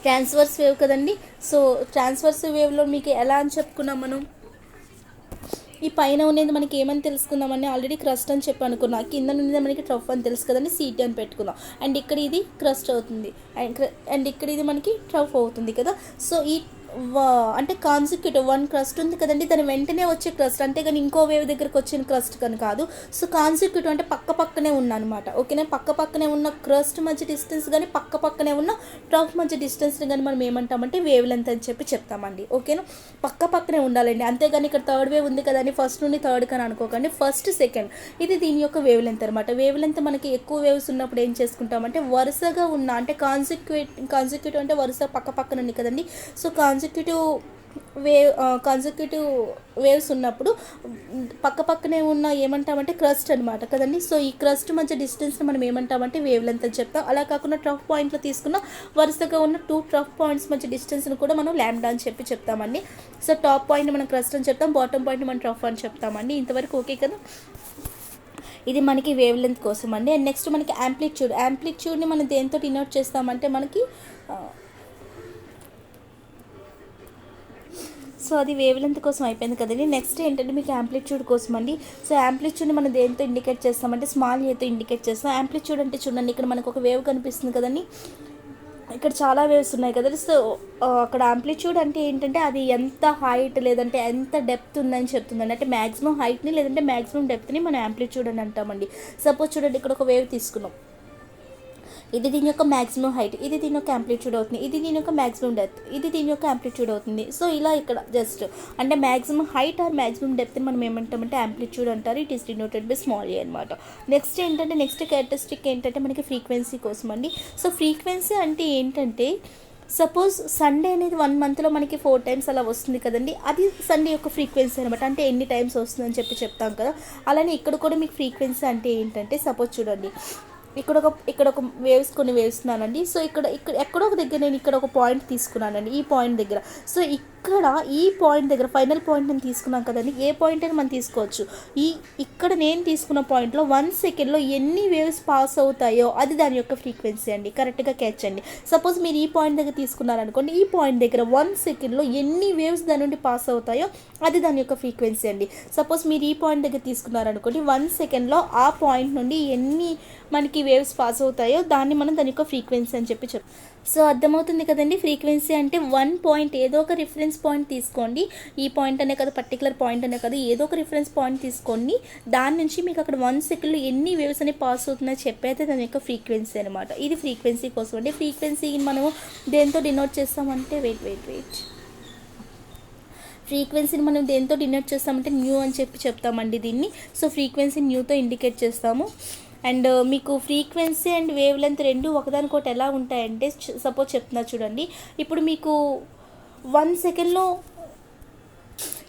ట్రాన్స్వర్స్ వేవ్ కదండి. సో ట్రాన్స్వర్స్ వేవ్లో మీకు ఎలా అని చెప్పుకున్నాం మనం, ఈ పైన ఉన్నది మనకి ఏమని తెలుసుకుందామని ఆల్రెడీ క్రస్ట్ అని చెప్పి అనుకున్నాం, కింద ఉన్నది మనకి ట్రఫ్ అని తెలుసు కదండి, సీటీ అని పెట్టుకుందాం. అండ్ ఇక్కడ ఇది క్రస్ట్ అవుతుంది అండ్ ఇక్కడ ఇది మనకి ట్రఫ్ అవుతుంది కదా. సో ఈ అంటే కాన్సిక్యూటివ్ వన్ క్రస్ట్ ఉంది కదండి, దాని వెంటనే వచ్చే క్రస్ట్, అంతేగాని ఇంకో వేవ్ దగ్గరకు వచ్చిన క్రస్ట్ కానీ కాదు. సో కాన్సిక్యూటివ్ అంటే పక్కనే ఉన్న అనమాట. ఓకేనా, పక్కనే ఉన్న క్రస్ట్ మధ్య డిస్టెన్స్ కానీ పక్కనే ఉన్న ట్రఫ్ మధ్య డిస్టెన్స్ కానీ మనం ఏమంటామంటే వేవ్ లెంత్ అని చెప్తామండి. ఓకేనా, పక్కనే ఉండాలండి, అంతేగాని ఇక్కడ థర్డ్ వేవ్ ఉంది కదండి ఫస్ట్ నుండి థర్డ్ కానీ అనుకోకండి, ఫస్ట్ సెకండ్ ఇది దీని యొక్క వేవ్ లెంత్ అనమాట. వేవ్ లెంత్ మనకి ఎక్కువ వేవ్స్ ఉన్నప్పుడు ఏం చేసుకుంటామంటే వరుసగా ఉన్న అంటే కాన్సిక్యూటివ్ అంటే వరుస పక్కన ఉంది కదండి. సో కాన్సిక్యూటివ్ వేవ్స్ ఉన్నప్పుడు పక్కనే ఉన్న ఏమంటామంటే క్రస్ట్ అనమాట కదండి. సో ఈ క్రస్ట్ మధ్య డిస్టెన్స్ని మనం ఏమంటామంటే వేవ్ లెంత్ అని చెప్తాం. అలా కాకుండా ట్రఫ్ పాయింట్లో తీసుకున్న వరుసగా ఉన్న 2 ట్రఫ్ పాయింట్స్ మధ్య డిస్టెన్స్ని కూడా మనం ల్యాండా అని చెప్తామండి. సో టాప్ పాయింట్ మనం క్రస్ట్ అని చెప్తాం, బాటమ్ పాయింట్ మనం ట్రఫ్ అని చెప్తామండి. ఇంతవరకు ఓకే కదా. ఇది మనకి వేవ్ లెంత్ కోసం అండి. అండ్ నెక్స్ట్ మనకి యాంప్లిట్యూడ్ని మనం దేంతో డినోట్ చేస్తామంటే మనకి సో అది వేవ్ లెంత్ కోసం అయిపోయింది కదండి. నెక్స్ట్ ఏంటంటే మీకు యాంప్లిట్యూడ్ కోసం అండి. సో యాంప్లిట్యూడ్ని మనం దేంతో ఇండికేట్ చేస్తామంటే స్మాల్ ఏతో ఇండికేట్ చేస్తాం. యాంప్లిట్యూడ్ అంటే చూడండి, ఇక్కడ మనకు ఒక వేవ్ కనిపిస్తుంది కదండి, ఇక్కడ చాలా వేవ్స్ ఉన్నాయి కదండి. సో అక్కడ యాంప్లిట్యూడ్ అంటే ఏంటంటే అది ఎంత హైట్ లేదంటే ఎంత డెప్త్ ఉందని చెప్తుందండి. అంటే మ్యాక్సిమం హైట్ని లేదంటే మ్యాక్సిమం డెప్త్ని మనం యాంప్లిట్యూడ్ అని అంటామండి. సపోజ్ చూడండి, ఇక్కడ ఒక వేవ్ తీసుకున్నాం, ఇది దీని యొక్క మ్యాక్సిమం హైట్, ఇది దీని యొక్క యాంప్లిట్యూడ్ అవుతుంది, ఇది దీని యొక్క మ్యాక్సిమం డెప్త్, ఇది దీని యొక్క యాంప్లిట్యూడ్ అవుతుంది. సో ఇలా ఇక్కడ జస్ట్ అంటే maximum height or maximum depth మనం ఏమంటామంటే యాంప్లిట్యూడ్ అంటారు. It is denoted by small A అనమాట. నెక్స్ట్ ఏంటంటే నెక్స్ట్ క్యారెక్టరిస్టిక్ ఏంటంటే మనకి ఫ్రీక్వెన్సీ కోసం అండి. సో ఫ్రీక్వెన్సీ అంటే ఏంటంటే సపోజ్ సండే అనేది 1 మంత్లో మనకి 4 టైమ్స్ అలా వస్తుంది కదండి, అది సండే యొక్క ఫ్రీక్వెన్సీ అనమాట. అంటే ఎన్ని టైమ్స్ వస్తుందని చెప్తాం కదా. అలానే ఇక్కడ కూడా మీకు ఫ్రీక్వెన్సీ అంటే ఏంటంటే సపోజ్ చూడండి, ఇక్కడ ఒక వేవ్స్ కొన్ని వేవ్స్ ఉన్నానండి. సో ఇక్కడ ఎక్కడో ఒక దగ్గర నేను ఇక్కడ ఒక పాయింట్ తీసుకున్నానండి, ఈ పాయింట్ దగ్గర. సో ఇక్కడ ఈ పాయింట్ దగ్గర ఫైనల్ పాయింట్ నేను తీసుకున్నాను కదండి, ఏ పాయింట్ అయినా మనం తీసుకోవచ్చు. ఇక్కడ నేను తీసుకున్న పాయింట్లో 1 సెకండ్లో ఎన్ని వేవ్స్ పాస్ అవుతాయో అది దాని యొక్క ఫ్రీక్వెన్సీ అండి. కరెక్ట్గా క్యాచ్ అండి. సపోజ్ మీరు ఈ పాయింట్ దగ్గర తీసుకున్నారనుకోండి, ఈ పాయింట్ దగ్గర 1 సెకండ్లో ఎన్ని వేవ్స్ దాని నుండి పాస్ అవుతాయో అది దాని యొక్క ఫ్రీక్వెన్సీ అండి. సపోజ్ మీరు ఈ పాయింట్ దగ్గర తీసుకున్నారనుకోండి, 1 సెకండ్లో ఆ పాయింట్ నుండి ఎన్ని మనకి వేవ్స్ పాస్ అవుతాయో దాన్ని మనం దాని యొక్క ఫ్రీక్వెన్సీ అని చెప్పి సో అర్థమవుతుంది కదండి. ఫ్రీక్వెన్సీ అంటే 1 పాయింట్, ఏదో ఒక రిఫరెన్స్ పాయింట్ తీసుకోండి. ఈ పాయింట్ అనే కదా, పర్టికులర్ పాయింట్ అనే కదా, ఏదో ఒక రిఫరెన్స్ పాయింట్ తీసుకోండి. దాని నుంచి మీకు అక్కడ 1 సెకండ్లో ఎన్ని వేవ్స్ అనేవి పాస్ అవుతున్నాయో చెప్పైతే దాని యొక్క ఫ్రీక్వెన్సీ అనమాట. ఇది ఫ్రీక్వెన్సీ కోసం అంటే ఫ్రీక్వెన్సీని మనము దేంతో డినోట్ చేస్తామంటే వెయిట్ ఫ్రీక్వెన్సీని మనం దేంతో డినోట్ చేస్తామంటే న్యూ అని చెప్తామండి దీన్ని. సో ఫ్రీక్వెన్సీ న్యూతో ఇండికేట్ చేస్తాము. అండ్ మీకు ఫ్రీక్వెన్సీ అండ్ వేవ్ లెంత్ రెండు ఒకదానికొకటి ఎలా ఉంటాయంటే సపోజ్ చెప్తున్నా చూడండి. ఇప్పుడు మీకు 1 సెకండ్లో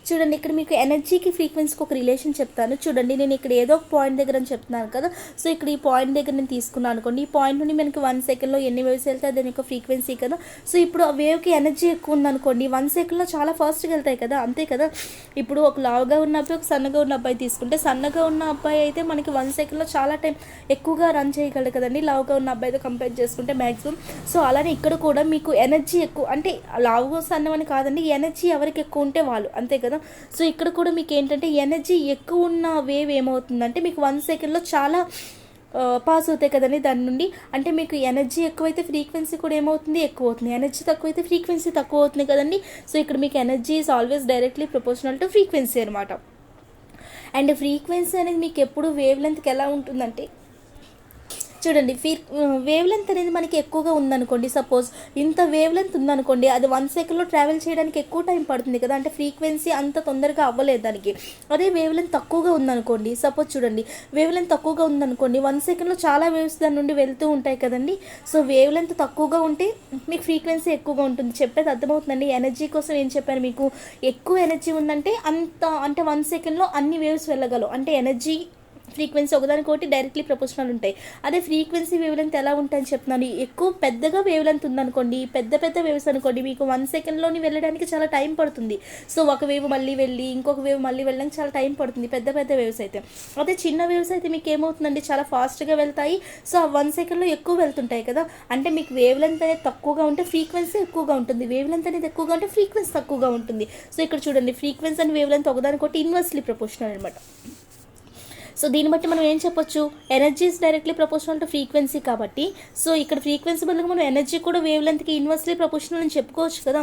చూడండి, ఇక్కడ మీకు ఎనర్జీకి ఫ్రీక్వెన్సీకి ఒక రిలేషన్ చెప్తాను చూడండి. నేను ఇక్కడ ఏదో ఒక పాయింట్ దగ్గర అని చెప్తున్నాను కదా. సో ఇక్కడ ఈ పాయింట్ దగ్గర నేను తీసుకున్నాను అనుకోండి, ఈ పాయింట్ నుండి మనకి 1 సెకండ్లో ఎన్ని వేవ్స్ వెళ్తాయి దాని యొక్క ఫ్రీక్వెన్సీ కదా. సో ఇప్పుడు ఆ వేవ్కి ఎనర్జీ ఎక్కువ ఉందనుకోండి, 1 సెకండ్లో చాలా ఫాస్ట్గా వెళ్తాయి కదా, అంతే కదా. ఇప్పుడు ఒక లావుగా ఉన్న అబ్బాయి, ఒక సన్నగా ఉన్న అబ్బాయి తీసుకుంటే, సన్నగా ఉన్న అబ్బాయి అయితే మనకి 1 సెకండ్లో చాలా టైం ఎక్కువగా రన్ చేయగలడు కదండి, లావుగా ఉన్న అబ్బాయితో కంపేర్ చేసుకుంటే మ్యాక్సిమం. సో అలానే ఇక్కడ కూడా మీకు ఎనర్జీ ఎక్కువ, అంటే లావుగా సన్నమని కాదండి, ఎనర్జీ ఎవరికి ఎక్కువ ఉంటే వాళ్ళు, అంతే కదా. సో ఇక్కడ కూడా మీకు ఏంటంటే ఎనర్జీ ఎక్కువ ఉన్న వేవ్ ఏమవుతుందంటే మీకు 1 సెకండ్లో చాలా పాస్ అవుతాయి కదండి దాని నుండి. అంటే మీకు ఎనర్జీ ఎక్కువైతే ఫ్రీక్వెన్సీ కూడా ఏమవుతుంది, ఎక్కువ అవుతుంది. ఎనర్జీ తక్కువైతే ఫ్రీక్వెన్సీ తక్కువ అవుతుంది కదండి. సో ఇక్కడ మీకు energy is always directly proportional to frequency అనమాట. అండ్ ఫ్రీక్వెన్సీ అనేది మీకు ఎప్పుడు వేవ్ లెంత్కి ఎలా ఉంటుందంటే చూడండి, వేవ్ లెంత్ అనేది మనకి ఎక్కువగా ఉందనుకోండి, సపోజ్ ఇంత వేవ్ లెంత్ ఉందనుకోండి, అది 1 సెకండ్లో ట్రావెల్ చేయడానికి ఎక్కువ టైం పడుతుంది కదా, అంటే ఫ్రీక్వెన్సీ అంత తొందరగా అవ్వలేదు దానికి. అదే వేవ్ లెంత్ తక్కువగా ఉందనుకోండి, సపోజ్ చూడండి వేవ్ లెంత్ తక్కువగా ఉందనుకోండి, 1 సెకండ్లో చాలా వేవ్స్ దాని నుండి వెళ్తూ ఉంటాయి కదండి. సో వేవ్ లెంత్ తక్కువగా ఉంటే మీకు ఫ్రీక్వెన్సీ ఎక్కువగా ఉంటుంది. చెప్పేది అర్థమవుతుందండి. ఎనర్జీ కోసం ఏం చెప్పాను మీకు, ఎక్కువ ఎనర్జీ ఉందంటే అంటే 1 సెకండ్లో అన్ని వేవ్స్ వెళ్ళగలవు. అంటే ఎనర్జీ ఫ్రీక్వెన్సీ ఒకదానికొకటి డైరెక్ట్లీ ప్రపోర్షనల్ ఉంటాయి. అదే ఫ్రీక్వెన్సీ వేవ్ లెంత్ ఎలా ఉంటాయని చెప్తున్నాను. ఎక్కువ పెద్దగా వేవ్ లెంత్ ఉందనుకోండి, పెద్ద వేవ్స్ అనుకోండి, మీకు 1 సెకండ్లోని వెళ్ళడానికి చాలా టైం పడుతుంది. సో ఒక వేవ్ మళ్ళీ వెళ్ళి ఇంకొక వేవ్ మళ్ళీ వెళ్ళడానికి చాలా టైం పడుతుంది పెద్ద వేవ్స్ అయితే. అదే చిన్న వేవ్స్ అయితే మీకు ఏమవుతుందండి, చాలా ఫాస్ట్గా వెళ్తాయి. సో ఆ 1 సెకండ్లో ఎక్కువ వెళ్తుంటాయి కదా. అంటే మీకు వేవ్ లెంత్ అనేది తక్కువగా ఉంటే ఫ్రీక్వెన్సీ ఎక్కువగా ఉంటుంది, వేవ్ లెంత్ అనేది ఎక్కువగా ఉంటే ఫ్రీక్వెన్సీ తక్కువగా ఉంటుంది. సో ఇక్కడ చూడండి, ఫ్రీక్వెన్సీ అండ్ వేవ్ లెంత్ ఒకదానికొకటి ఇన్వర్స్లీ ప్రపోర్షనల్ అనమాట. సో దీన్ని బట్టి మనం ఏం చెప్పొచ్చు, energy is directly proportional to frequency కాబట్టి, సో ఇక్కడ ఫ్రీక్వెన్సీ బదులుగా మనం ఎనర్జీ కూడా వేవ్ లెంత్కి ఇన్వర్స్లీ ప్రపోర్షనల్ అని చెప్పుకోవచ్చు కదా.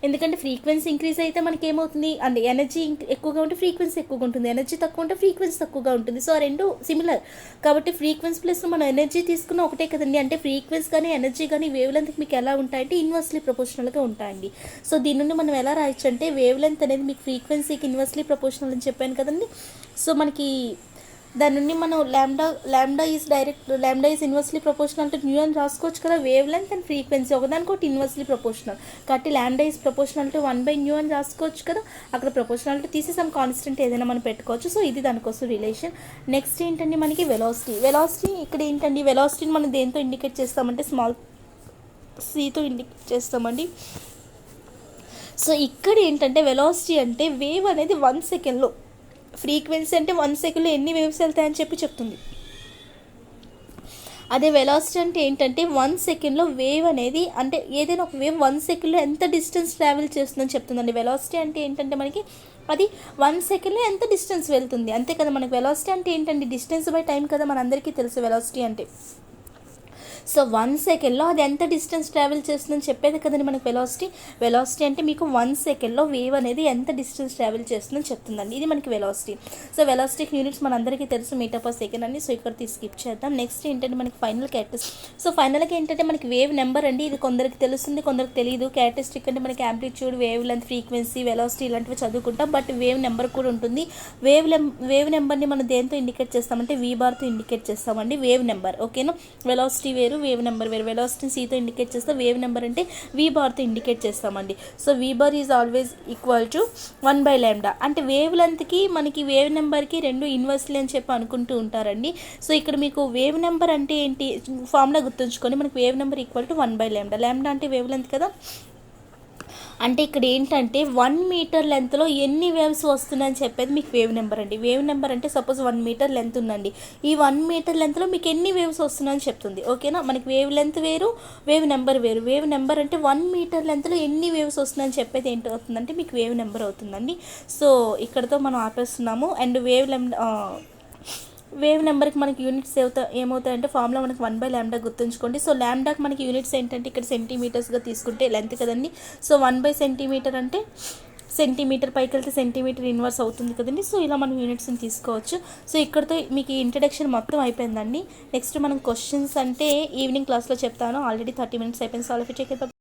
ఎందుకంటే ఫ్రీక్వెన్సీ ఇంక్రీజ్ అయితే మనకి ఏమవుతుంది అంటే ఎనర్జీ ఎక్కువగా ఉంటే ఫ్రీక్వెన్సీ ఎక్కువగా ఉంటుంది, ఎనర్జీ తక్కువ ఉంటే ఫ్రీక్వెన్సీ తక్కువగా ఉంటుంది. సో ఆ రెండు సిమిలర్ కాబట్టి ఫ్రీక్వెన్సీ ప్లస్ మనం ఎనర్జీ తీసుకున్న ఒకటే కదండి. అంటే ఫ్రీక్వెన్సీ కానీ ఎనర్జీ కానీ వేవ్ లెంత్కి మీకు ఎలా ఉంటాయంటే ఇన్వర్స్లీ ప్రపోర్షనల్గా ఉంటాయండి. సో దీని నుండి మనం ఎలా రాయొచ్చు అంటే వేవ్ లెంత్ అనేది మీకు ఫ్రీక్వెన్సీకి ఇన్వర్స్లీ ప్రపోర్షనల్ అని చెప్పాను కదండి. సో మనకి దాని నుండి మనం ల్యాండా is inversely proportional to new అని రాసుకోవచ్చు కదా. వేవ్ లెంత్ అండ్ ఫ్రీక్వెన్సీ ఒకదానికొకటి ఇన్వర్స్లీ ప్రపోర్షనల్ కాబట్టి ల్యాండా ఈజ్ ప్రపోర్షనల్ టు 1/న్యూ అని రాసుకోవచ్చు కదా. అక్కడ ప్రపోర్షనాలిటీ తీసి సమ్ కాన్స్టెంట్ ఏదైనా మనం పెట్టుకోవచ్చు. సో ఇది దానికోసం రిలేషన్. నెక్స్ట్ ఏంటండి మనకి వెలాసిటీ ఇక్కడ ఏంటండి, వెలాసిటీని మనం దేంతో ఇండికేట్ చేస్తామంటే స్మాల్ సీతో ఇండికేట్ చేస్తామండి. సో ఇక్కడ ఏంటంటే వెలాసిటీ అంటే వేవ్ అనేది 1 సెకండ్లో, ఫ్రీక్వెన్సీ అంటే 1 సెకండ్లో ఎన్ని వేవ్స్ వెళ్తాయని చెప్తుంది. అదే వెలాసిటీ అంటే ఏంటంటే 1 సెకండ్లో వేవ్ అనేది అంటే ఏదైనా ఒక వేవ్ 1 సెకండ్లో ఎంత డిస్టెన్స్ ట్రావెల్ చేస్తుందని చెప్తుందండి. వెలాసిటీ అంటే ఏంటంటే మనకి అది 1 సెకండ్లో ఎంత డిస్టెన్స్ వెళ్తుంది అంతే కదా. మనకి వెలాసిటీ అంటే ఏంటండి, డిస్టెన్స్ బై టైం కదా, మనందరికీ తెలుసు వెలాసిటీ అంటే. సో 1 సెకండ్లో అది ఎంత డిస్టెన్స్ ట్రావెల్ చేస్తుందని చెప్పేది కదండి మనకి వెలాసిటీ అంటే మీకు 1 సెకండ్లో వేవ్ అనేది ఎంత డిస్టెన్స్ ట్రావెల్ చేస్తుందని చెప్తుందండి. ఇది మనకి వెలాసిటీ. సో వెలాసిటీకి యూనిట్స్ మనందరికీ తెలుసు మీటర్ పర్ సెకండ్ అని. సో ఇక్కడ స్కిప్ చేద్దాం. నెక్స్ట్ ఏంటంటే మనకి ఫైనల్ క్యారెక్టరిస్టిక్. సో ఫైనల్గా ఏంటంటే మనకి వేవ్ నెంబర్ అండి. ఇది కొందరికి తెలుస్తుంది, కొందరికి తెలియదు. క్యారెక్టరిస్టిక్ అంటే మనకి amplitude, wave length, frequency, velocity ఇలాంటివి చదువుకుంటాం. బట్ వేవ్ నెంబర్ కూడా ఉంటుంది. వేవ్ నెంబర్ని మనం దేంతో ఇండికేట్ చేస్తామంటే V బార్తో ఇండికేట్ చేస్తామండి. వేవ్ నెంబర్ ఓకేనా. వెలాసిటీ వేరు, వేవ్ నెంబర్ వేరు. వెలాసిటీని Cతో ఇండికేట్ చేస్తాం, వేవ్ నెంబర్ అంటే V బార్తో ఇండికేట్ చేస్తామండి. So V bar is always equal to 1/λ. అంటే వేవ్ లెంత్కి మనకి వేవ్ నెంబర్కి రెండు ఇన్వర్స్లీ అని చెప్పి అనుకుంటూ ఉంటారండి. సో ఇక్కడ మీకు వేవ్ నెంబర్ అంటే ఏంటి ఫార్ములా గుర్తుంచుకొని మనకి వేవ్ నెంబర్ ఈక్వల్ టు 1/λ. λ అంటే వేవ్ లెంత్ కదా. అంటే ఇక్కడ ఏంటంటే 1 మీటర్ లెంత్లో ఎన్ని వేవ్స్ వస్తున్నాయని చెప్పేది మీకు వేవ్ నెంబర్ అండి. వేవ్ నెంబర్ అంటే సపోజ్ 1 మీటర్ లెంత్ ఉందండి. ఈ 1 మీటర్ లెంత్లో మీకు ఎన్ని వేవ్స్ వస్తున్నాయని చెప్తుంది ఓకేనా. మనకి వేవ్ లెంత్ వేరు, వేవ్ నెంబర్ వేరు. వేవ్ నెంబర్ అంటే 1 మీటర్ లెంత్లో ఎన్ని వేవ్స్ వస్తున్నాయని చెప్పేది ఏంటి అవుతుందంటే మీకు వేవ్ నెంబర్ అవుతుందండి. సో ఇక్కడతో మనం ఆపేస్తున్నాము. అండ్ వేవ్ నెంబర్కి మనకి యూనిట్స్ ఏమవుతాయంటే ఫార్ములా మనకి 1/λ గుర్తుంచుకోండి. సో ల్యాండాకి మనకి యూనిట్స్ ఏంటంటే ఇక్కడ సెంటీమీటర్స్గా తీసుకుంటే లెంత్ కదండి. సో 1/సెంటీమీటర్ అంటే సెంటీమీటర్ పైకి వెళ్తే సెంటీమీటర్ ఇన్వర్స్ అవుతుంది కదండి. సో ఇలా మనం యూనిట్స్ని తీసుకోవచ్చు. సో ఇక్కడతో మీకు ఈ ఇంట్రడక్షన్ మొత్తం అయిపోయిందండి. నెక్స్ట్ మనం క్వశ్చన్స్ అంటే ఈవినింగ్ క్లాస్లో చెప్తాను. ఆల్రెడీ 30 minutes అయిపోయింది. So all of you take care.